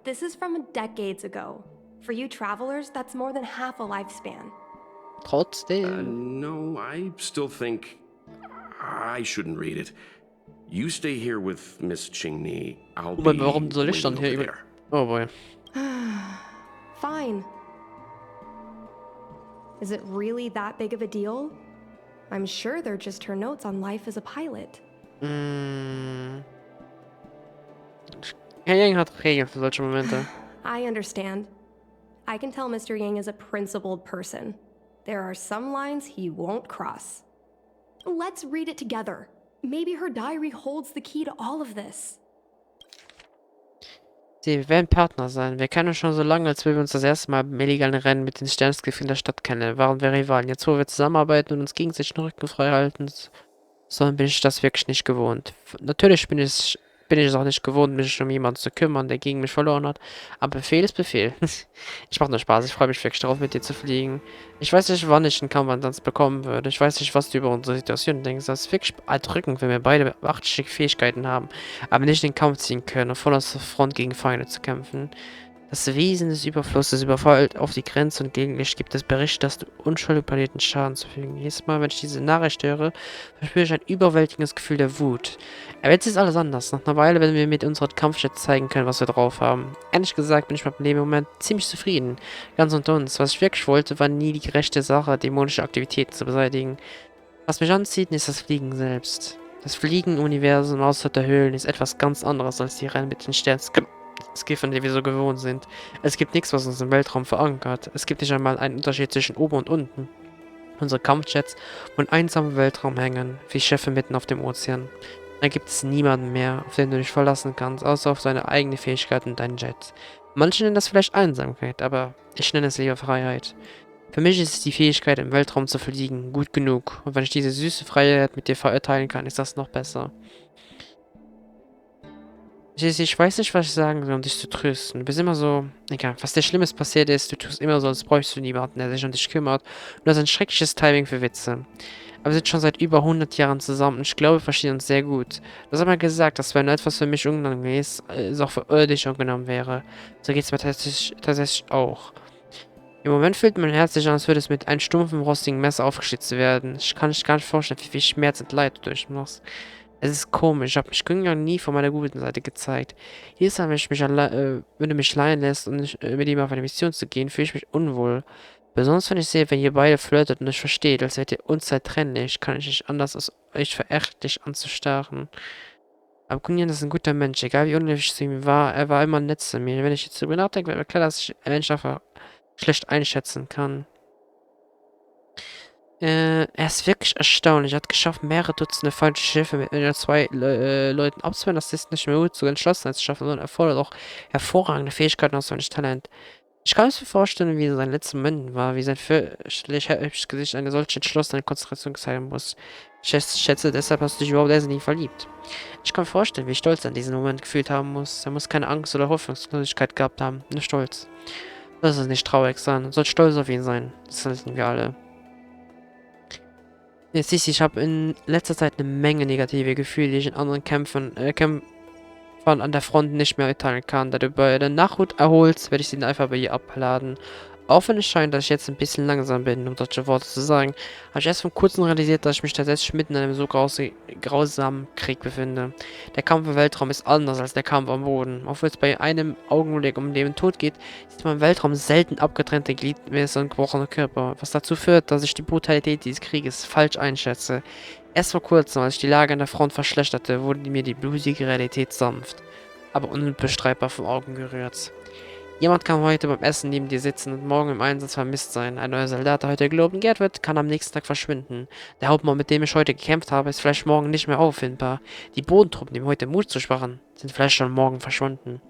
This is from decades ago. For you travelers, that's more than half a lifespan. Trotzdem. No, I still think I shouldn't read it. You stay here with Miss Qingni. I'll be Aber warum soll ich dann waiting hier over über... there. Oh boy. Fine. Is it really that big of a deal? I'm sure they're just her notes on life as a pilot. Herr Yang hat Regeln für solche Momente. I understand. I can tell Mr. Yang is a principled person. There are some lines he won't cross. Let's read it together. Maybe her diary holds the key to all of this. Sie werden Partner sein. Wir kennen uns schon so lange, als wir uns das erste Mal im illegalen Rennen mit den Sternskiffen der Stadt kennen. Waren wir Rivalen. Jetzt, wo wir zusammenarbeiten und uns gegenseitig den Rücken frei halten, sondern bin ich das wirklich nicht gewohnt. Natürlich bin ich es auch nicht gewohnt, mich um jemanden zu kümmern, der gegen mich verloren hat. Aber Befehl ist Befehl. Ich mache nur Spaß. Ich freue mich wirklich darauf, mit dir zu fliegen. Ich weiß nicht, wann ich einen Kampfansatz bekommen würde. Ich weiß nicht, was du über unsere Situation denkst. Das ist wirklich erdrückend, wenn wir beide beachtliche Fähigkeiten haben, aber nicht in den Kampf ziehen können und voller Front gegen Feinde zu kämpfen. Das Wesen des Überflusses überfällt auf die Grenze und gelegentlich gibt es Berichte, dass du unschuldig Planeten Schaden zufügen. Jedes Mal, wenn ich diese Nachricht höre, verspüre ich ein überwältigendes Gefühl der Wut. Aber jetzt ist alles anders. Nach einer Weile werden wir mit unseren Kampfjets zeigen können, was wir drauf haben. Ehrlich gesagt bin ich mit dem Moment ziemlich zufrieden. Ganz unter uns. Was ich wirklich wollte, war nie die gerechte Sache, dämonische Aktivitäten zu beseitigen. Was mich anzieht, ist das Fliegen selbst. Das Fliegen im Universum außerhalb der Höhlen ist etwas ganz anderes als die Rennen mit den Sternskiffen, an die wir so gewohnt sind. Es gibt nichts, was uns im Weltraum verankert. Es gibt nicht einmal einen Unterschied zwischen oben und unten. Unsere Kampfjets wollen einsam im Weltraum hängen, wie Schiffe mitten auf dem Ozean. Da gibt es niemanden mehr, auf den du dich verlassen kannst, außer auf deine eigene Fähigkeit und deinen Jets. Manche nennen das vielleicht Einsamkeit, aber ich nenne es lieber Freiheit. Für mich ist es die Fähigkeit, im Weltraum zu fliegen, gut genug. Und wenn ich diese süße Freiheit mit dir verteilen kann, ist das noch besser. Ich weiß nicht, was ich sagen will, um dich zu trösten. Du bist immer so... Egal, was dir Schlimmes passiert ist, du tust immer so, als bräuchst du niemanden, der sich um dich kümmert. Und du hast ein schreckliches Timing für Witze. Aber wir sind schon seit über 100 Jahren zusammen und ich glaube, wir verstehen uns sehr gut. Das hat er gesagt, dass wenn etwas für mich unangenehm ist, es auch für dich unangenehm wäre. So geht es mir tatsächlich auch. Im Moment fühlt mein Herz sich an, als würde es mit einem stumpfen, rostigen Messer aufgeschlitzt werden. Ich kann nicht gar nicht vorstellen, wie viel Schmerz und Leid du durchmachst. Es ist komisch, ich habe mich Günger nie von meiner guten Seite gezeigt. Jedes Mal, wenn du mich leihen lässt und mit ihm auf eine Mission zu gehen, fühle ich mich unwohl. Besonders wenn ich sehe, wenn ihr beide flirtet und euch versteht, als wärt ihr unzertrennlich, kann ich nicht anders, als euch verächtlich anzustarren. Aber Kunjan ist ein guter Mensch, egal wie unhöflich es ihm war, er war immer nett zu mir. Wenn ich jetzt darüber nachdenke, wird mir klar, dass ich Menschen einfach schlecht einschätzen kann. Er ist wirklich erstaunlich. Er hat geschafft, mehrere Dutzende falsche Schiffe mit zwei Leuten abzuwehren. Das ist nicht mehr gut zu Entschlossenheit zu schaffen, sondern erfordert auch hervorragende Fähigkeiten und solches Talent. Ich kann es mir vorstellen, wie sein letzter Moment war, wie sein fürchterlich Gesicht eine solche entschlossene Konzentration zeigen muss. Ich schätze, deshalb hast du dich überhaupt erst in ihn verliebt. Ich kann mir vorstellen, wie stolz er an diesen Moment gefühlt haben muss. Er muss keine Angst oder Hoffnungslosigkeit gehabt haben, nur Stolz. Lass es nicht traurig sein, soll stolz auf ihn sein. Das wissen wir alle. Jetzt siehst du, ich habe in letzter Zeit eine Menge negative Gefühle, die ich in anderen Kämpfen an der Front nicht mehr mitteilen kann. Da du bei der Nachhut erholst, werde ich sie dann einfach bei ihr abladen. Auch wenn es scheint, dass ich jetzt ein bisschen langsam bin, um solche Worte zu sagen, habe ich erst vor kurzem realisiert, dass ich mich tatsächlich mitten in einem so grausamen Krieg befinde. Der Kampf im Weltraum ist anders als der Kampf am Boden. Obwohl es bei einem Augenblick um Leben und Tod geht, sieht man im Weltraum selten abgetrennte Gliedmaße und gebrochene Körper, was dazu führt, dass ich die Brutalität dieses Krieges falsch einschätze. Erst vor kurzem, als ich die Lage an der Front verschlechterte, wurde mir die blutige Realität sanft, aber unbestreitbar vom Augen gerührt. Jemand kann heute beim Essen neben dir sitzen und morgen im Einsatz vermisst sein. Ein neuer Soldat, der heute gelobt und geehrt wird, kann am nächsten Tag verschwinden. Der Hauptmann, mit dem ich heute gekämpft habe, ist vielleicht morgen nicht mehr auffindbar. Die Bodentruppen, die mir heute Mut zusprachen, sind vielleicht schon morgen verschwunden.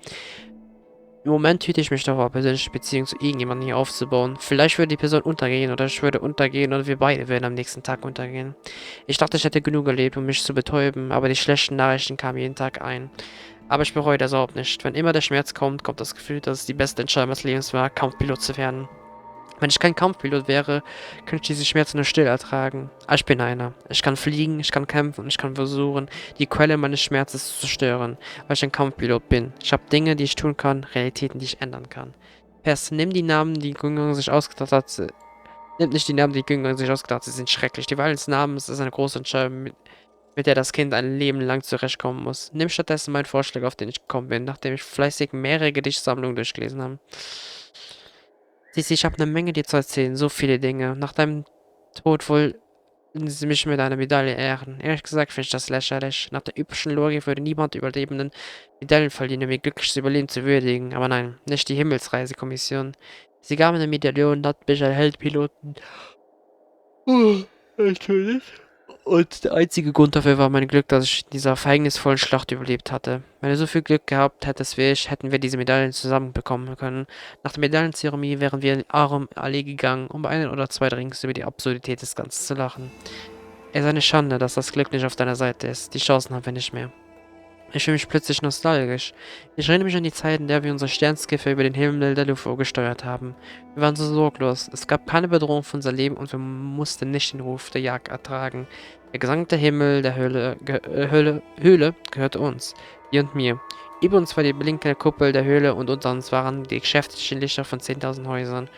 Im Moment hüte ich mich davor, persönliche Beziehungen zu irgendjemandem hier aufzubauen. Vielleicht würde die Person untergehen oder ich würde untergehen oder wir beide würden am nächsten Tag untergehen. Ich dachte, ich hätte genug erlebt, um mich zu betäuben, aber die schlechten Nachrichten kamen jeden Tag ein. Aber ich bereue das überhaupt nicht. Wenn immer der Schmerz kommt, kommt das Gefühl, dass es die beste Entscheidung meines Lebens war, Kampfpilot zu werden. Wenn ich kein Kampfpilot wäre, könnte ich diese Schmerzen nur still ertragen. Aber ich bin einer. Ich kann fliegen, ich kann kämpfen und ich kann versuchen, die Quelle meines Schmerzes zu zerstören, weil ich ein Kampfpilot bin. Ich habe Dinge, die ich tun kann, Realitäten, die ich ändern kann. Pers, nimm die Namen, die Yukong sich ausgedacht hat. Nimm nicht die Namen, die Yukong sich ausgedacht hat. Sie sind schrecklich. Die Wahl des Namens ist eine große Entscheidung, mit der das Kind ein Leben lang zurechtkommen muss. Nimm stattdessen meinen Vorschlag, auf den ich gekommen bin, nachdem ich fleißig mehrere Gedichtsammlungen durchgelesen habe. Siehst du, ich habe eine Menge dir zu erzählen, so viele Dinge. Nach deinem Tod wollen sie mich mit einer Medaille ehren. Ehrlich gesagt finde ich das lächerlich. Nach der üblichen Logik würde niemand Überlebenden Medaillen verliehen, um ihr glückliches Überleben zu würdigen. Aber nein, nicht die Himmelsreisekommission. Sie gaben eine Medaillon, hat mich ein Heldpiloten. Natürlich. Und der einzige Grund dafür war mein Glück, dass ich in dieser verhängnisvollen Schlacht überlebt hatte. Wenn du so viel Glück gehabt hättest wie ich, hätten wir diese Medaillen zusammen bekommen können. Nach der Medaillenzeremonie wären wir in die Allee gegangen, um bei ein oder zwei Drinks über die Absurdität des Ganzen zu lachen. Es ist eine Schande, dass das Glück nicht auf deiner Seite ist. Die Chancen haben wir nicht mehr. Ich fühle mich plötzlich nostalgisch. Ich erinnere mich an die Zeit, in der wir unsere Sternskiffe über den Himmel der Luft gesteuert haben. Wir waren so sorglos. Es gab keine Bedrohung für unser Leben und wir mussten nicht den Ruf der Jagd ertragen. Der gesamte Himmel der Höhle gehörte uns. Dir und mir. Über uns war die blinkende Kuppel der Höhle und unter uns waren die geschäftlichen Lichter von 10.000 Häusern.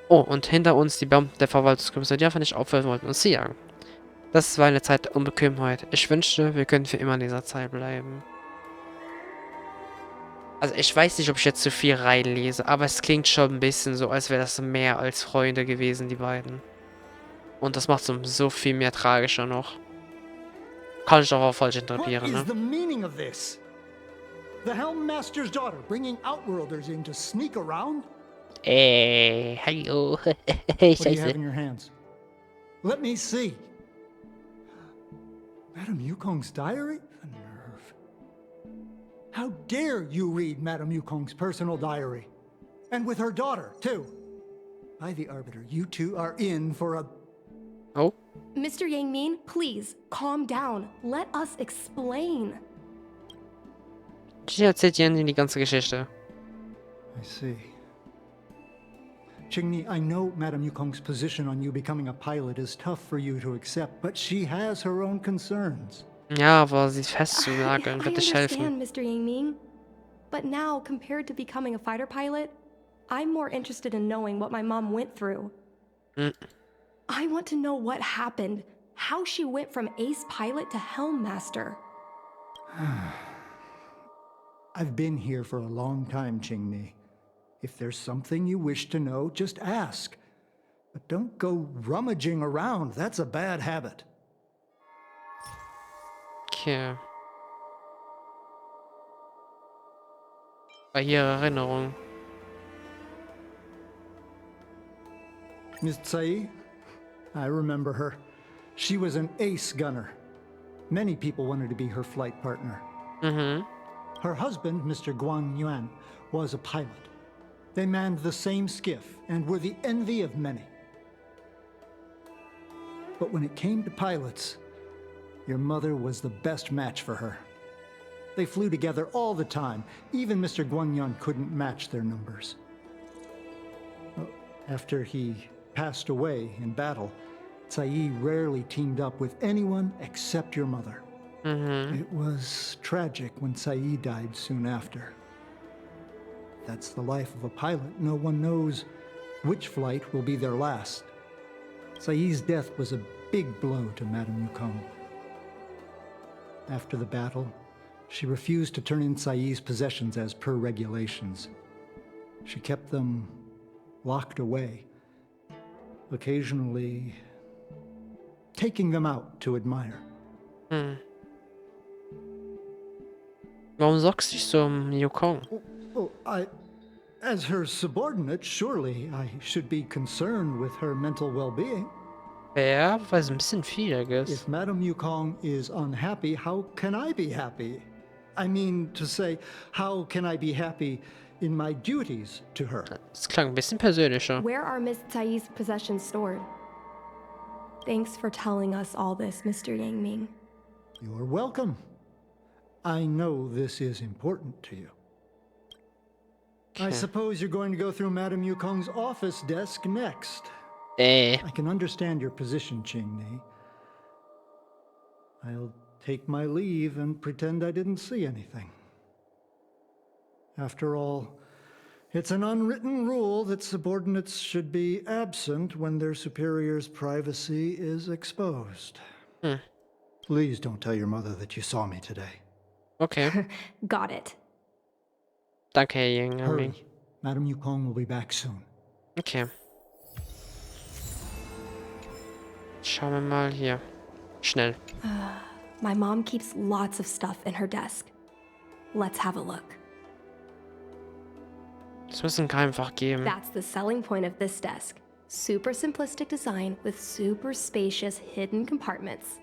Oh, und hinter uns die Beamten der Verwaltungskommission, die einfach nicht aufhören wollten, uns zu jagen. Das war eine Zeit der Unbequemheit. Ich wünschte, wir könnten für immer in dieser Zeit bleiben. Also ich weiß nicht, ob ich jetzt zu viel reinlese, aber es klingt schon ein bisschen so, als wäre das mehr als Freunde gewesen, die beiden. Und das macht es so viel mehr tragischer noch. Kann ich auch falsch interpretieren, ne? What is the meaning of this? The Helmmaster's daughter bringing Outworlders in to sneak around? Hallo. What do you have Scheiße. in your hands? Let me see. Madame Yukong's diary? The nerve. How dare you read Madame Yukong's personal diary? And with her daughter, too. By the Arbiter, you two are in for a... Oh. Mr. Yang Min, please, calm down. Let us explain. Ich erzählt Jen die ganze Geschichte. I see. Qingni, I know Madame Yukong's position on you becoming a pilot is tough for you to accept, but she has her own concerns. Ja, aber sie festzunageln I wird nicht helfen. understand, Mr. Yangming. But now, compared to becoming a fighter pilot, I'm more interested in knowing what my mom went through. I want to know what happened, how she went from ace pilot to helm master. I've been here for a long time, Qingni. If there's something you wish to know, just ask. But don't go rummaging around. That's a bad habit. Okay. Bei ihrer Erinnerung. Miss Tsai, I remember her. She was an ace gunner. Many people wanted to be her flight partner. Her husband, Mr. Guan Yuan, was a pilot. They manned the same skiff and were the envy of many. But when it came to pilots, your mother was the best match for her. They flew together all the time. Even Mr. Guanyan couldn't match their numbers. After he passed away in battle, Tsai rarely teamed up with anyone except your mother. It was tragic when Tsai died soon after. That's the life of a pilot. No one knows which flight will be their last. Tsai's death was a big blow to Madame Yukong. After the battle, she refused to turn in Tsai's possessions as per regulations. She kept them locked away, occasionally taking them out to admire. Warum sorgst du dich so Yukong? Oh, as her subordinate, surely I should be concerned with her mental well-being. Ja, weiß ein bisschen viel, I guess. If Madame Yukong is unhappy, how can I be happy? I mean to say, how can I be happy in my duties to her? Das klang ein bisschen persönlicher. Where are Miss Tsai's possessions stored? Thanks for telling us all this, Mr. Yangming. You're welcome. I know this is important to you. I suppose you're going to go through Madame Yukong's office desk next. I can understand your position, Qingni. I'll take my leave and pretend I didn't see anything. After all, it's an unwritten rule that subordinates should be absent when their superior's privacy is exposed. Please don't tell your mother that you saw me today. Okay. Got it. Danke, Herr Ying. Hurry. Madame Yukong will be back soon. Okay. Schauen wir mal hier. Schnell. My mom keeps lots of stuff in her desk. Let's have a look. Es muss ein Geheimfach geben. That's the selling point of this desk. Super simplistic design with super spacious hidden compartments.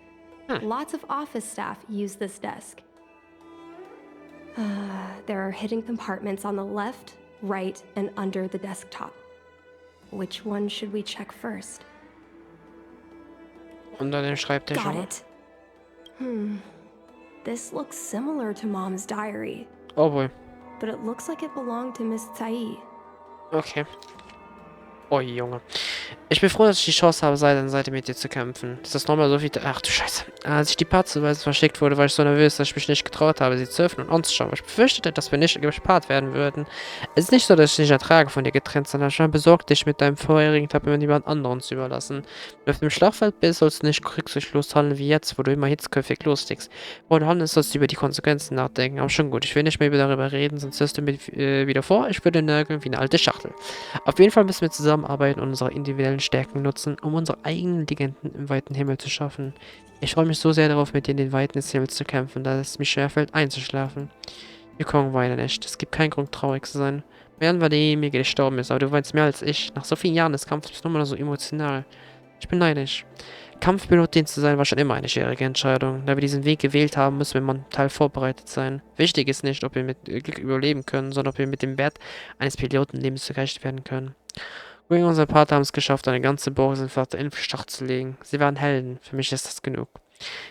Lots of office staff use this desk. There are hidden compartments on the left, right, and under the desktop. Which one should we check first? Unter dem Schreibtisch. Got it. This looks similar to Mom's diary, Oh boy. but it looks like it belonged to Miss Tsai. Okay. Oh Junge. Ich bin froh, dass ich die Chance habe, Seite an Seite mit dir zu kämpfen. Ist das nochmal so viel... Ach du Scheiße. Als ich die Patzeweise verschickt wurde, war ich so nervös, dass ich mich nicht getraut habe, sie zu öffnen und anzuschauen. Ich befürchtete, dass wir nicht gespart werden würden. Es ist nicht so, dass ich nicht ertrage, von dir getrennt, sondern ich war besorgt, dich mit deinem vorherigen Tab immer jemand anderen zu überlassen. Wenn du auf dem Schlachtfeld bist, sollst du nicht rücksichtslos handeln wie jetzt, wo du immer hitzköpfig loslegst. Wo du handelst, sollst du über die Konsequenzen nachdenken. Aber schon gut, ich will nicht mehr darüber reden, sonst wirst du mir wieder vor, ich würde nörgeln wie eine alte Schachtel. Auf jeden Fall müssen wir zusammenarbeiten und unsere individuellen Stärken nutzen, um unsere eigenen Legenden im weiten Himmel zu schaffen. Ich freue mich so sehr darauf, mit dir in den Weiten des Himmels zu kämpfen, da es mich schwerfällt, einzuschlafen. Yukong weine nicht. Es gibt keinen Grund, traurig zu sein. Jan war derjenige, der gestorben ist, aber du weinst mehr als ich. Nach so vielen Jahren des Kampfes bist du immer noch so emotional. Ich bin neidisch. Kampfpilot zu sein war schon immer eine schwierige Entscheidung. Da wir diesen Weg gewählt haben, müssen wir mental vorbereitet sein. Wichtig ist nicht, ob wir mit Glück überleben können, sondern ob wir mit dem Wert eines Pilotenlebens gerecht werden können. Wing und sein Partner haben es geschafft, eine ganze Boxenflotte in den Start zu legen. Sie waren Helden. Für mich ist das genug.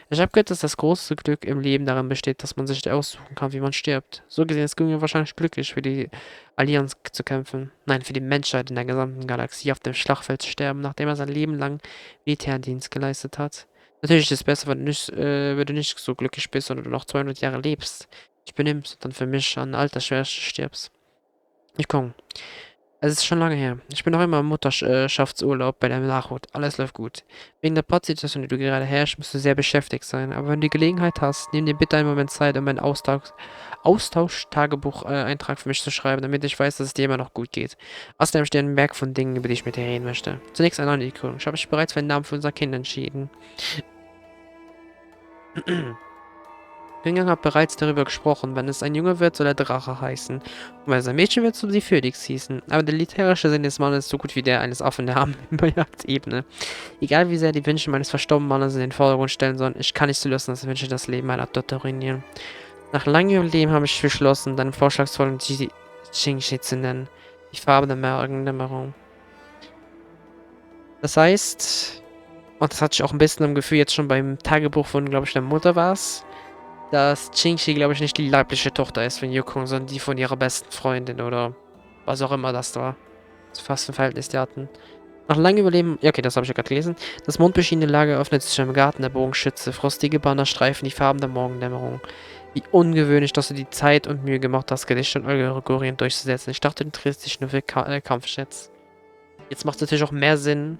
Ich habe gehört, dass das große Glück im Leben darin besteht, dass man sich aussuchen kann, wie man stirbt. So gesehen ist Gunge wahrscheinlich glücklich, für die Allianz zu kämpfen. Nein, für die Menschheit in der gesamten Galaxie auf dem Schlachtfeld zu sterben, nachdem er sein Leben lang Militärdienst geleistet hat. Natürlich ist es besser, wenn du nicht so glücklich bist oder du noch 200 Jahre lebst. Ich benimmst und dann für mich an Altersschwere stirbst. Yukong. Es ist schon lange her. Ich bin noch immer im Mutterschaftsurlaub bei der Nachhut. Alles läuft gut. Wegen der Platzsituation, die du gerade herrschst, musst du sehr beschäftigt sein. Aber wenn du die Gelegenheit hast, nimm dir bitte einen Moment Zeit, um einen Austausch-Tagebuch-Eintrag für mich zu schreiben, damit ich weiß, dass es dir immer noch gut geht. Außerdem stehen ein Berg von Dingen, über die ich mit dir reden möchte. Zunächst eine Ankündigung. Ich habe mich bereits für den Namen für unser Kind entschieden. Yukong hat bereits darüber gesprochen, wenn es ein Junge wird, soll er Drache heißen. Und wenn es ein Mädchen wird, soll sie Phoenix hießen. Aber der militärische Sinn des Mannes ist so gut wie der eines Affen der Jagdebene. Egal wie sehr die Wünsche meines verstorbenen Mannes in den Vordergrund stellen sollen, ich kann nicht zulassen, dass Wünsche das Leben meiner Tochter ruinieren. Nach langem Überlegen habe ich beschlossen, deinen vorschlagsvollen Jingshi zu nennen. Die Farbe der Morgendämmerung. Das heißt, und das hatte ich auch ein bisschen im Gefühl, jetzt schon beim Tagebuch von, glaube ich, der Mutter war es, dass Jingshi, glaube ich, nicht die leibliche Tochter ist von Yukong, sondern die von ihrer besten Freundin oder was auch immer das war. Das fast ein Verhältnis die hatten. Nach langem Überleben, ja okay, das habe ich ja gerade gelesen. Das mondbeschienene Lager öffnet sich im Garten der Bogenschütze. Frostige Banner streifen die Farben der Morgendämmerung. Wie ungewöhnlich, dass du die Zeit und Mühe gemacht hast, Gedichte und Allegorien durchzusetzen. Ich dachte, du interessierst dich nur für Kampfjets. Jetzt macht es natürlich auch mehr Sinn,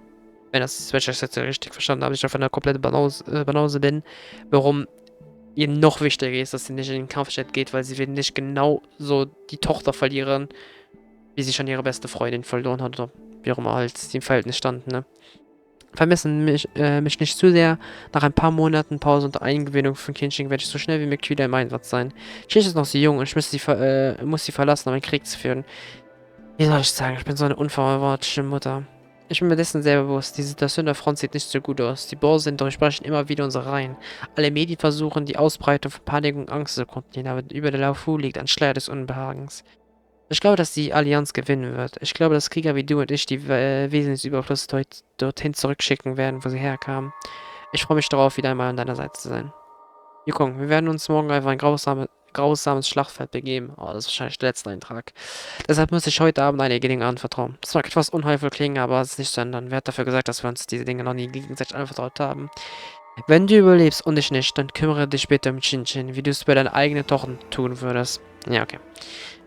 wenn ich das jetzt richtig verstanden habe, ich auf einer komplette Banause bin, warum ihr noch wichtiger ist, dass sie nicht in den Kampfjet geht, weil sie will nicht genau so die Tochter verlieren, wie sie schon ihre beste Freundin verloren hat, oder wie auch immer halt die im Verhältnis standen, ne? Vermissen mich nicht zu sehr. Nach ein paar Monaten Pause und Eingewöhnung von Kindchen werde ich so schnell wie möglich wieder im Einsatz sein. Kindchen ist noch so jung und ich muss sie verlassen, um einen Krieg zu führen. Wie soll ich sagen, ich bin so eine unverantwortliche Mutter. Ich bin mir dessen sehr bewusst, die Situation der Front sieht nicht so gut aus. Die Börsen durchbrechen immer wieder unsere Reihen. Alle Medien versuchen, die Ausbreitung von Panik und Angst zu kontrollieren, aber über der Laufhu liegt ein Schleier des Unbehagens. Ich glaube, dass die Allianz gewinnen wird. Ich glaube, dass Krieger wie du und ich die Wesensüberfluss dorthin zurückschicken werden, wo sie herkamen. Ich freue mich darauf, wieder einmal an deiner Seite zu sein. Yukong, wir werden uns morgen auf ein grausames Schlachtfeld begeben. Oh, das ist wahrscheinlich der letzte Eintrag. Deshalb muss ich heute Abend einige Dinge anvertrauen. Das mag etwas unheilvoll klingen, aber es ist nicht zu ändern. Wer hat dafür gesagt, dass wir uns diese Dinge noch nie gegenseitig anvertraut haben? Wenn du überlebst und ich nicht, dann kümmere dich bitte um Chin-Chin, wie du es bei deiner eigenen Tochter tun würdest. Ja, okay.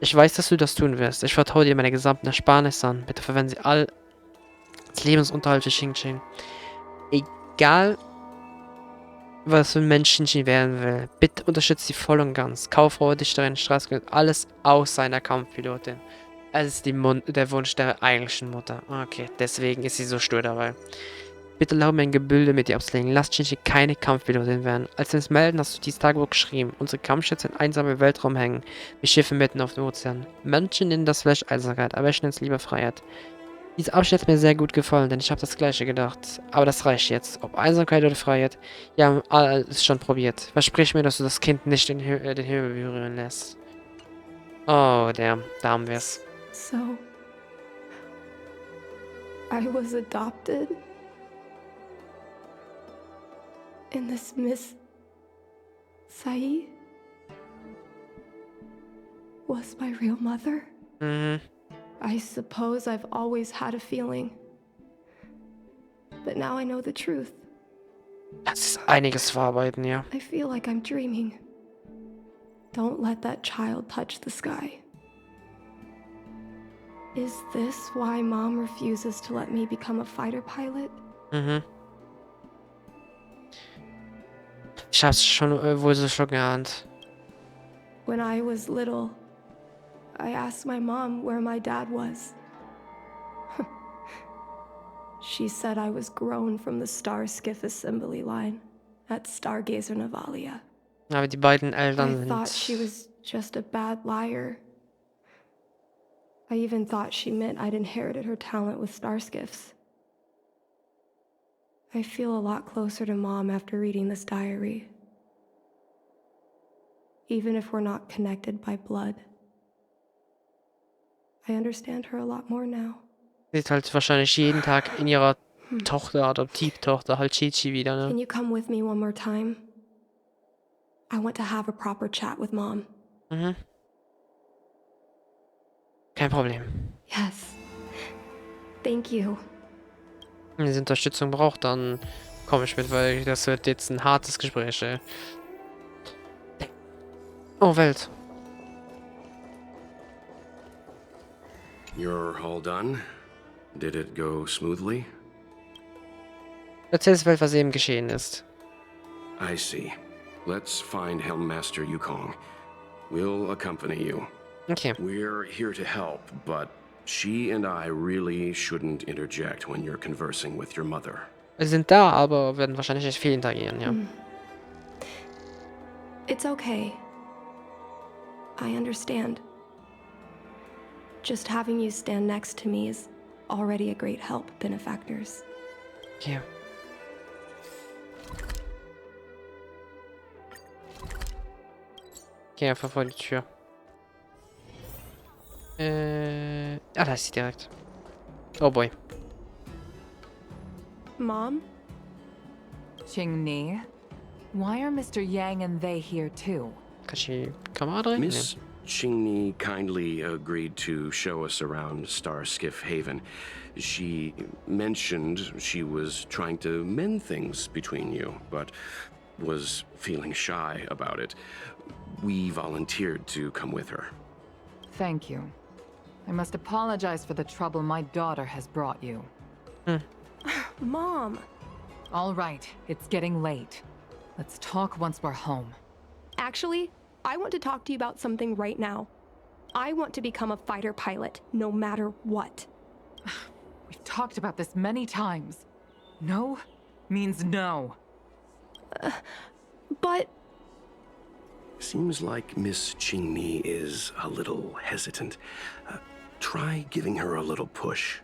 Ich weiß, dass du das tun wirst. Ich vertraue dir meine gesamten Ersparnisse an. Bitte verwenden sie all als Lebensunterhalt für Chin-Chin. Egal, was für ein Mensch Chin-Chin werden will. Bitte unterstützt sie voll und ganz. Kauffrau, Dichterin, Straßenkönig, alles aus seiner Kampfpilotin. Es ist der Wunsch der eigentlichen Mutter. Okay, deswegen ist sie so stur dabei. Bitte erlaube mir ein Gebilde mit dir abzulegen. Lass Chin-Chin keine Kampfpilotin werden. Als wir uns melden, hast du dieses Tagebuch geschrieben. Unsere Kampfschätze in einsamen Weltraum hängen. Wie Schiffe mitten auf dem Ozean. Menschen nennen das vielleicht Einsamkeit, aber ich nenne es lieber Freiheit. Dieser Abschnitt hat mir sehr gut gefallen, denn ich habe das Gleiche gedacht. Aber das reicht jetzt. Ob Einsamkeit oder Freiheit, ja, alles schon probiert. Versprich mir, dass du das Kind nicht den Himmel berühren lässt. Oh, da haben wir es. So, I was adopted? And this Miss Sae was my real mother? Mhm. I suppose I've always had a feeling. But now I know the truth. Das ist einiges verarbeiten, ja. I feel like I'm dreaming. Don't let that child touch the sky. Is this why Mom refuses to let me become a fighter pilot? Mhm. Ich hab's schon wohl so schon geahnt. When I was little, I asked my mom where my dad was. She said I was grown from the Star Skiff assembly line at Stargazer Navalia. Aber die beiden Eltern I thought she sind... was just a bad liar. I even thought she meant I'd inherited her talent with star skiffs. I feel a lot closer to Mom after reading this diary. Even if we're not connected by blood. I understand her a lot more now. Sieht halt wahrscheinlich jeden Tag in ihrer Tochter, Adoptivtochter, halt Chichi wieder, Can ne? you come with me one more time? I want to have a proper chat with Mom. Mhm. Kein Problem. Yes. Thank you. Wenn sie Unterstützung braucht, dann komme ich mit, weil das wird jetzt ein hartes Gespräch, ey. Oh, Welt. You're all done? Did it go smoothly? Erzähl's Welt, was eben geschehen ist. I see. Let's find Helmmaster Yukong. We'll accompany you. Okay. We're here to help, but she and I really shouldn't interject when you're conversing with your mother. Wir sind da, aber werden wahrscheinlich nicht viel interagieren, ja. It's okay. I understand. Just having you stand next to me is already a great help, benefactors. Okay. Geh einfach vor die Tür. Da ist sie direkt. Oh boy. Mom? Qingni, why are Mr. Yang and they here too? Kann ich die Kamera drehen? Miss Qingni kindly agreed to show us around Starskiff Haven. She mentioned she was trying to mend things between you, but was feeling shy about it. We volunteered to come with her. Thank you. I must apologize for the trouble my daughter has brought you. Mom! All right, it's getting late. Let's talk once we're home. Actually, I want to talk to you about something right now. I want to become a fighter pilot, no matter what. We've talked about this many times. No means no. But Seems like Miss Qingni is a little hesitant. Try giving her a little push.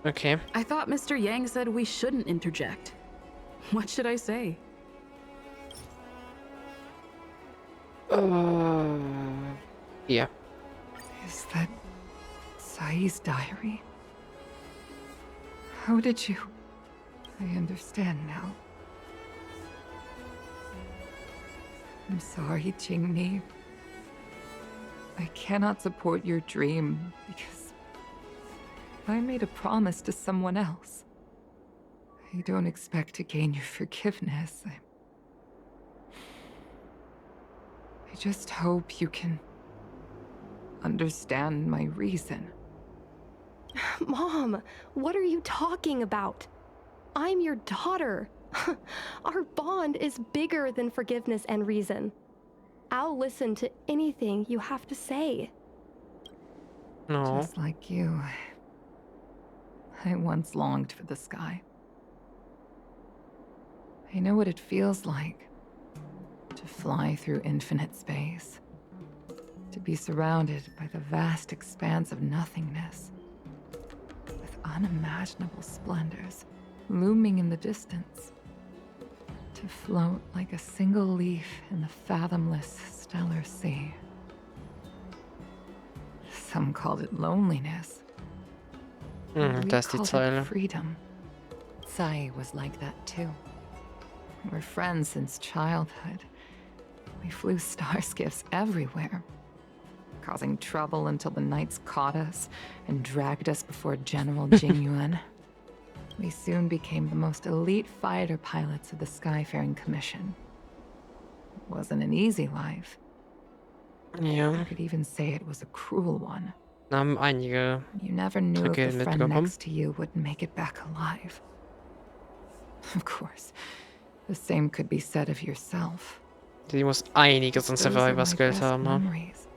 Okay. I thought Mr. Yang said we shouldn't interject. What should I say? Yeah. Is that Sai's diary? How did you... I understand now. I'm sorry, Qingni. I cannot support your dream because I made a promise to someone else. I don't expect to gain your forgiveness. I just hope you can understand my reason. Mom, what are you talking about? I'm your daughter. Our bond is bigger than forgiveness and reason. I'll listen to anything you have to say. No. Just like you, I once longed for the sky. I know what it feels like to fly through infinite space, to be surrounded by the vast expanse of nothingness, with unimaginable splendors looming in the distance, to float like a single leaf in the fathomless stellar sea. Some called it loneliness. We Das ist die called Zeile. it freedom. Sai was like that too. We're friends since childhood. We flew star skiffs everywhere, causing trouble until the knights caught us and dragged us before General Jingyuan. We soon became the most elite fighter pilots of the Skyfaring Commission. It wasn't an easy life. Ja. I could even say it was a cruel one. Da haben einige You never knew if the Tragödien friend mitbekommen. next to you would make it back alive. Of course, the same could be said of yourself. Die muss einiges an Those are my Survivor-Skills best haben, ne? memories.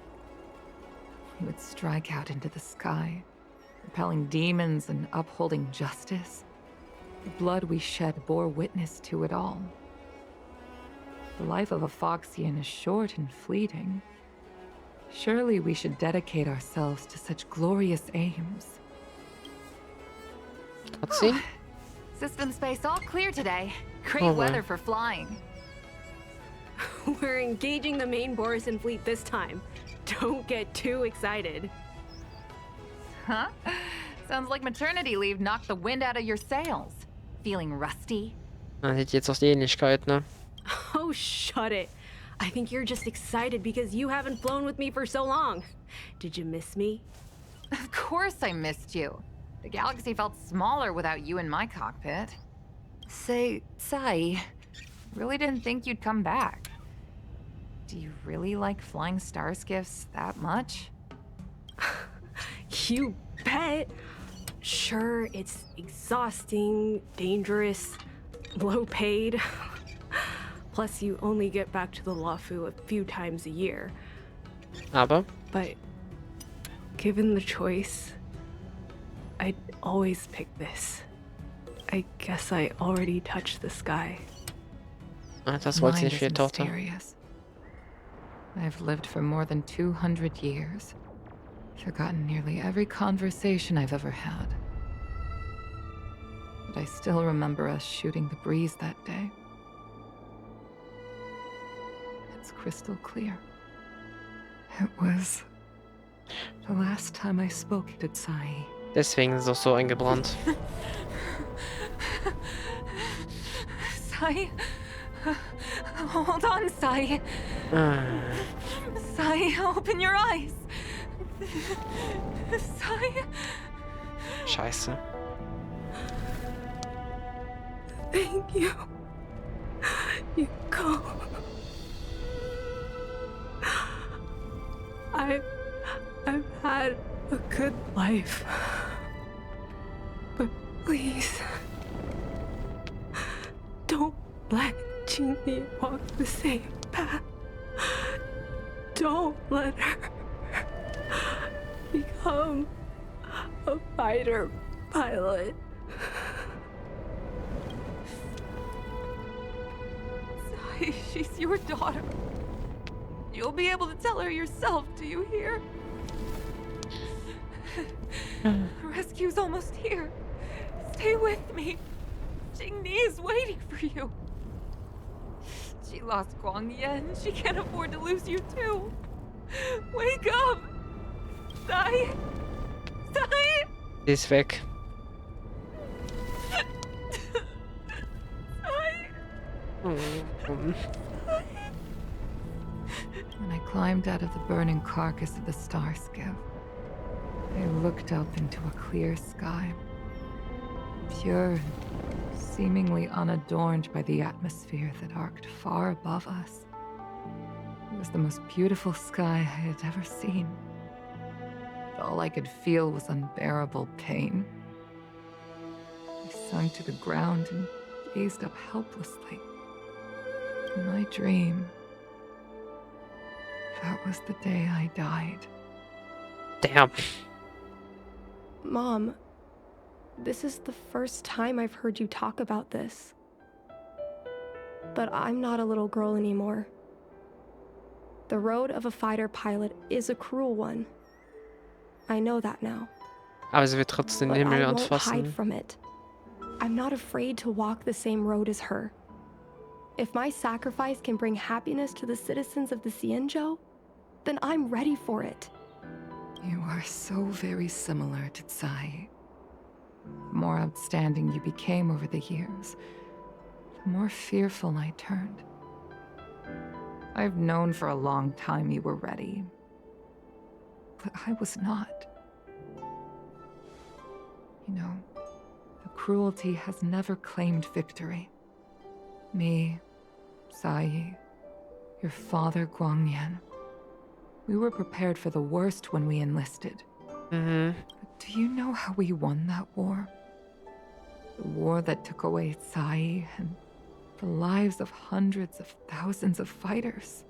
We would strike out into the sky, repelling demons and upholding justice. The blood we shed bore witness to it all. The life of a Foxian is short and fleeting. Surely we should dedicate ourselves to such glorious aims. Cutscene? System space all clear today. Great Oh, wow. weather for flying. We're engaging the main Borison fleet this time. Don't get too excited. Huh? Sounds like maternity leave knocked the wind out of your sails. feeling rusty? Man sieht jetzt auch die Ähnlichkeit, ne? Oh, shut it. I think you're just excited because you haven't flown with me for so long. Did you miss me? Of course I missed you. The galaxy felt smaller without you in my cockpit. Say, Sai, really didn't think you'd come back. Do you really like flying star skiffs that much? You bet. Sure, it's exhausting, dangerous, low paid. Plus, you only get back to the Lafu a few times a year. Aber But given the choice, I'd always pick this. I guess I already touched the sky. das wollte sie nicht für ihre Tochter. Mysterious. I've lived for more than 200 years. Forgotten nearly every conversation I've ever had. But I still remember us shooting the breeze that day. It's crystal clear. It was the last time I spoke to Sai. Deswegen ist es auch so eingebrannt. Sai? Hold on, Sai. Sai, open your eyes. Sai? Scheiße. Thank you. Yukong. I've had a good life. But please, don't let Jeannie walk the same path. Don't let her become a fighter pilot. Sai, she's your daughter. You'll be able to tell her yourself, do you hear? Rescue's almost here. Stay with me. Jingni is waiting for you. She lost Guangyan. She can't afford to lose you too. Wake up! Sai! Sai! Sie ist weg. When I climbed out of the burning carcass of the star skiff, I looked up into a clear sky. Pure and seemingly unadorned by the atmosphere that arced far above us. It was the most beautiful sky I had ever seen. But all I could feel was unbearable pain. I sunk to the ground and gazed up helplessly. In my dream, that was the day I died. Damn. Mom, this is the first time I've heard you talk about this. But I'm not a little girl anymore. The road of a fighter pilot is a cruel one. I know that now. Aber sie wird trotzdem den But Himmel I won't hide anfassen. from it. I'm not afraid to walk the same road as her. If my sacrifice can bring happiness to the citizens of the Xianzhou, then I'm ready for it. You are so very similar to Tsai. The more outstanding you became over the years, the more fearful I turned. I've known for a long time you were ready, but I was not. You know, the cruelty has never claimed victory. Me, Sai, your father Guangyan. We were prepared for the worst when we enlisted. But do you know how we won that war? The war that took away Tsai and the lives of hundreds of thousands of fighters.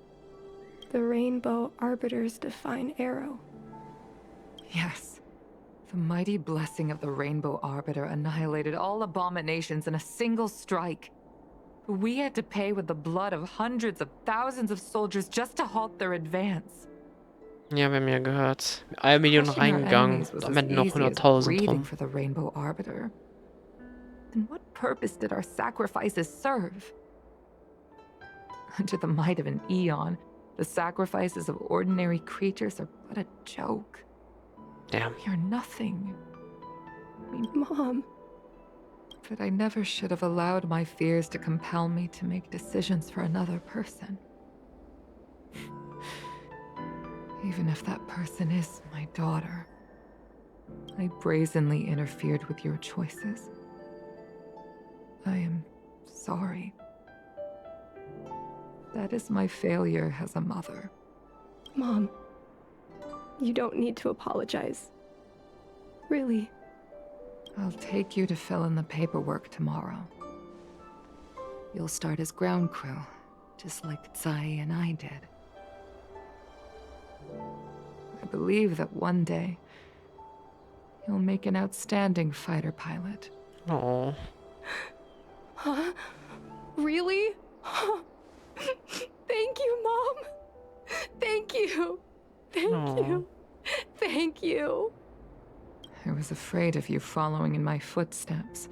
The Rainbow Arbiter's divine arrow. Yes. The mighty blessing of the Rainbow Arbiter annihilated all abominations in a single strike. We had to pay with the blood of hundreds of thousands of soldiers just to halt their advance. Ja, wir haben ja gehört. 1 Million reingegangen. Am Ende noch 100.000 drum. For the Rainbow Arbiter. Then what purpose did our sacrifices serve? Under the might of an eon, the sacrifices of ordinary creatures are but a joke. Damn. We are nothing. Mom, But I never should have allowed my fears to compel me to make decisions for another person. Even if that person is my daughter. I brazenly interfered with your choices. I am sorry. That is my failure as a mother. Mom, you don't need to apologize. Really. I'll take you to fill in the paperwork tomorrow. You'll start as ground crew, just like ZOWIE and I did. I believe that one day, you'll make an outstanding fighter pilot. Oh. Huh? Really? Thank you, Mom. Thank you. Thank you. Thank you. I was afraid of you following in my footsteps.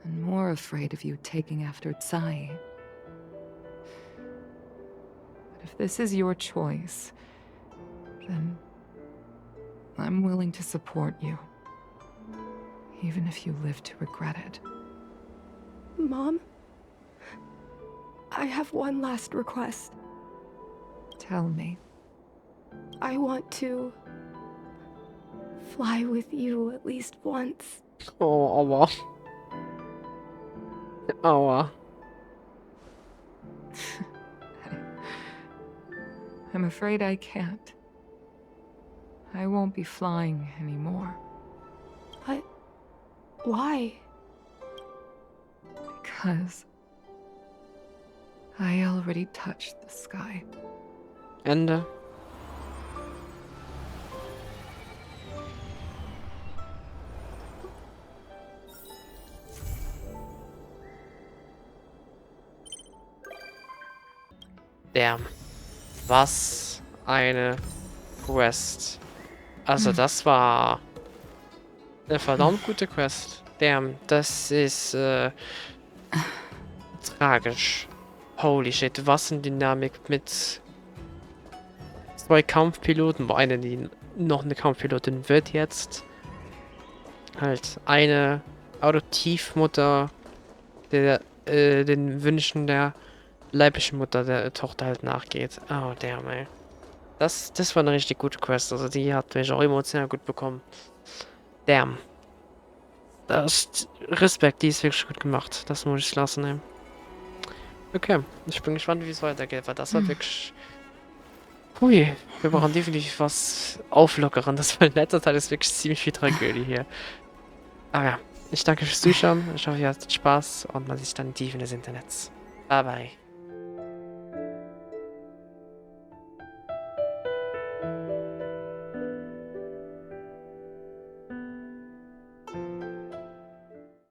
And more afraid of you taking after ZOWIE. But if this is your choice, then I'm willing to support you. Even if you live to regret it. Mom, I have one last request. Tell me. I want to fly with you at least once. Oh, aua. Aua. I'm afraid I can't. I won't be flying anymore. But why? Because I already touched the sky. Ende. Damn. Was eine Quest. Also das war eine verdammt gute Quest. Damn, das ist tragisch. Holy shit, was eine Dynamik mit zwei Kampfpiloten, wo eine, die noch eine Kampfpilotin wird jetzt. Halt eine Adoptivmutter, der den Wünschen der leiblichen Mutter der Tochter halt nachgeht. Oh, damn, ey. Das war eine richtig gute Quest. Also die hat mich auch emotional gut bekommen. Damn. Das Respekt, die ist wirklich gut gemacht. Das muss ich lassen, ey. Okay, ich bin gespannt, wie es weitergeht, weil das war wirklich... Hui, wir brauchen definitiv was auflockern. Das war in letzter Zeit ist wirklich ziemlich viel Tragödie hier. Aber ja, ich danke fürs Zuschauen. Ich hoffe, ihr hattet Spaß und man sieht sich dann tief in des Internets. Bye, bye.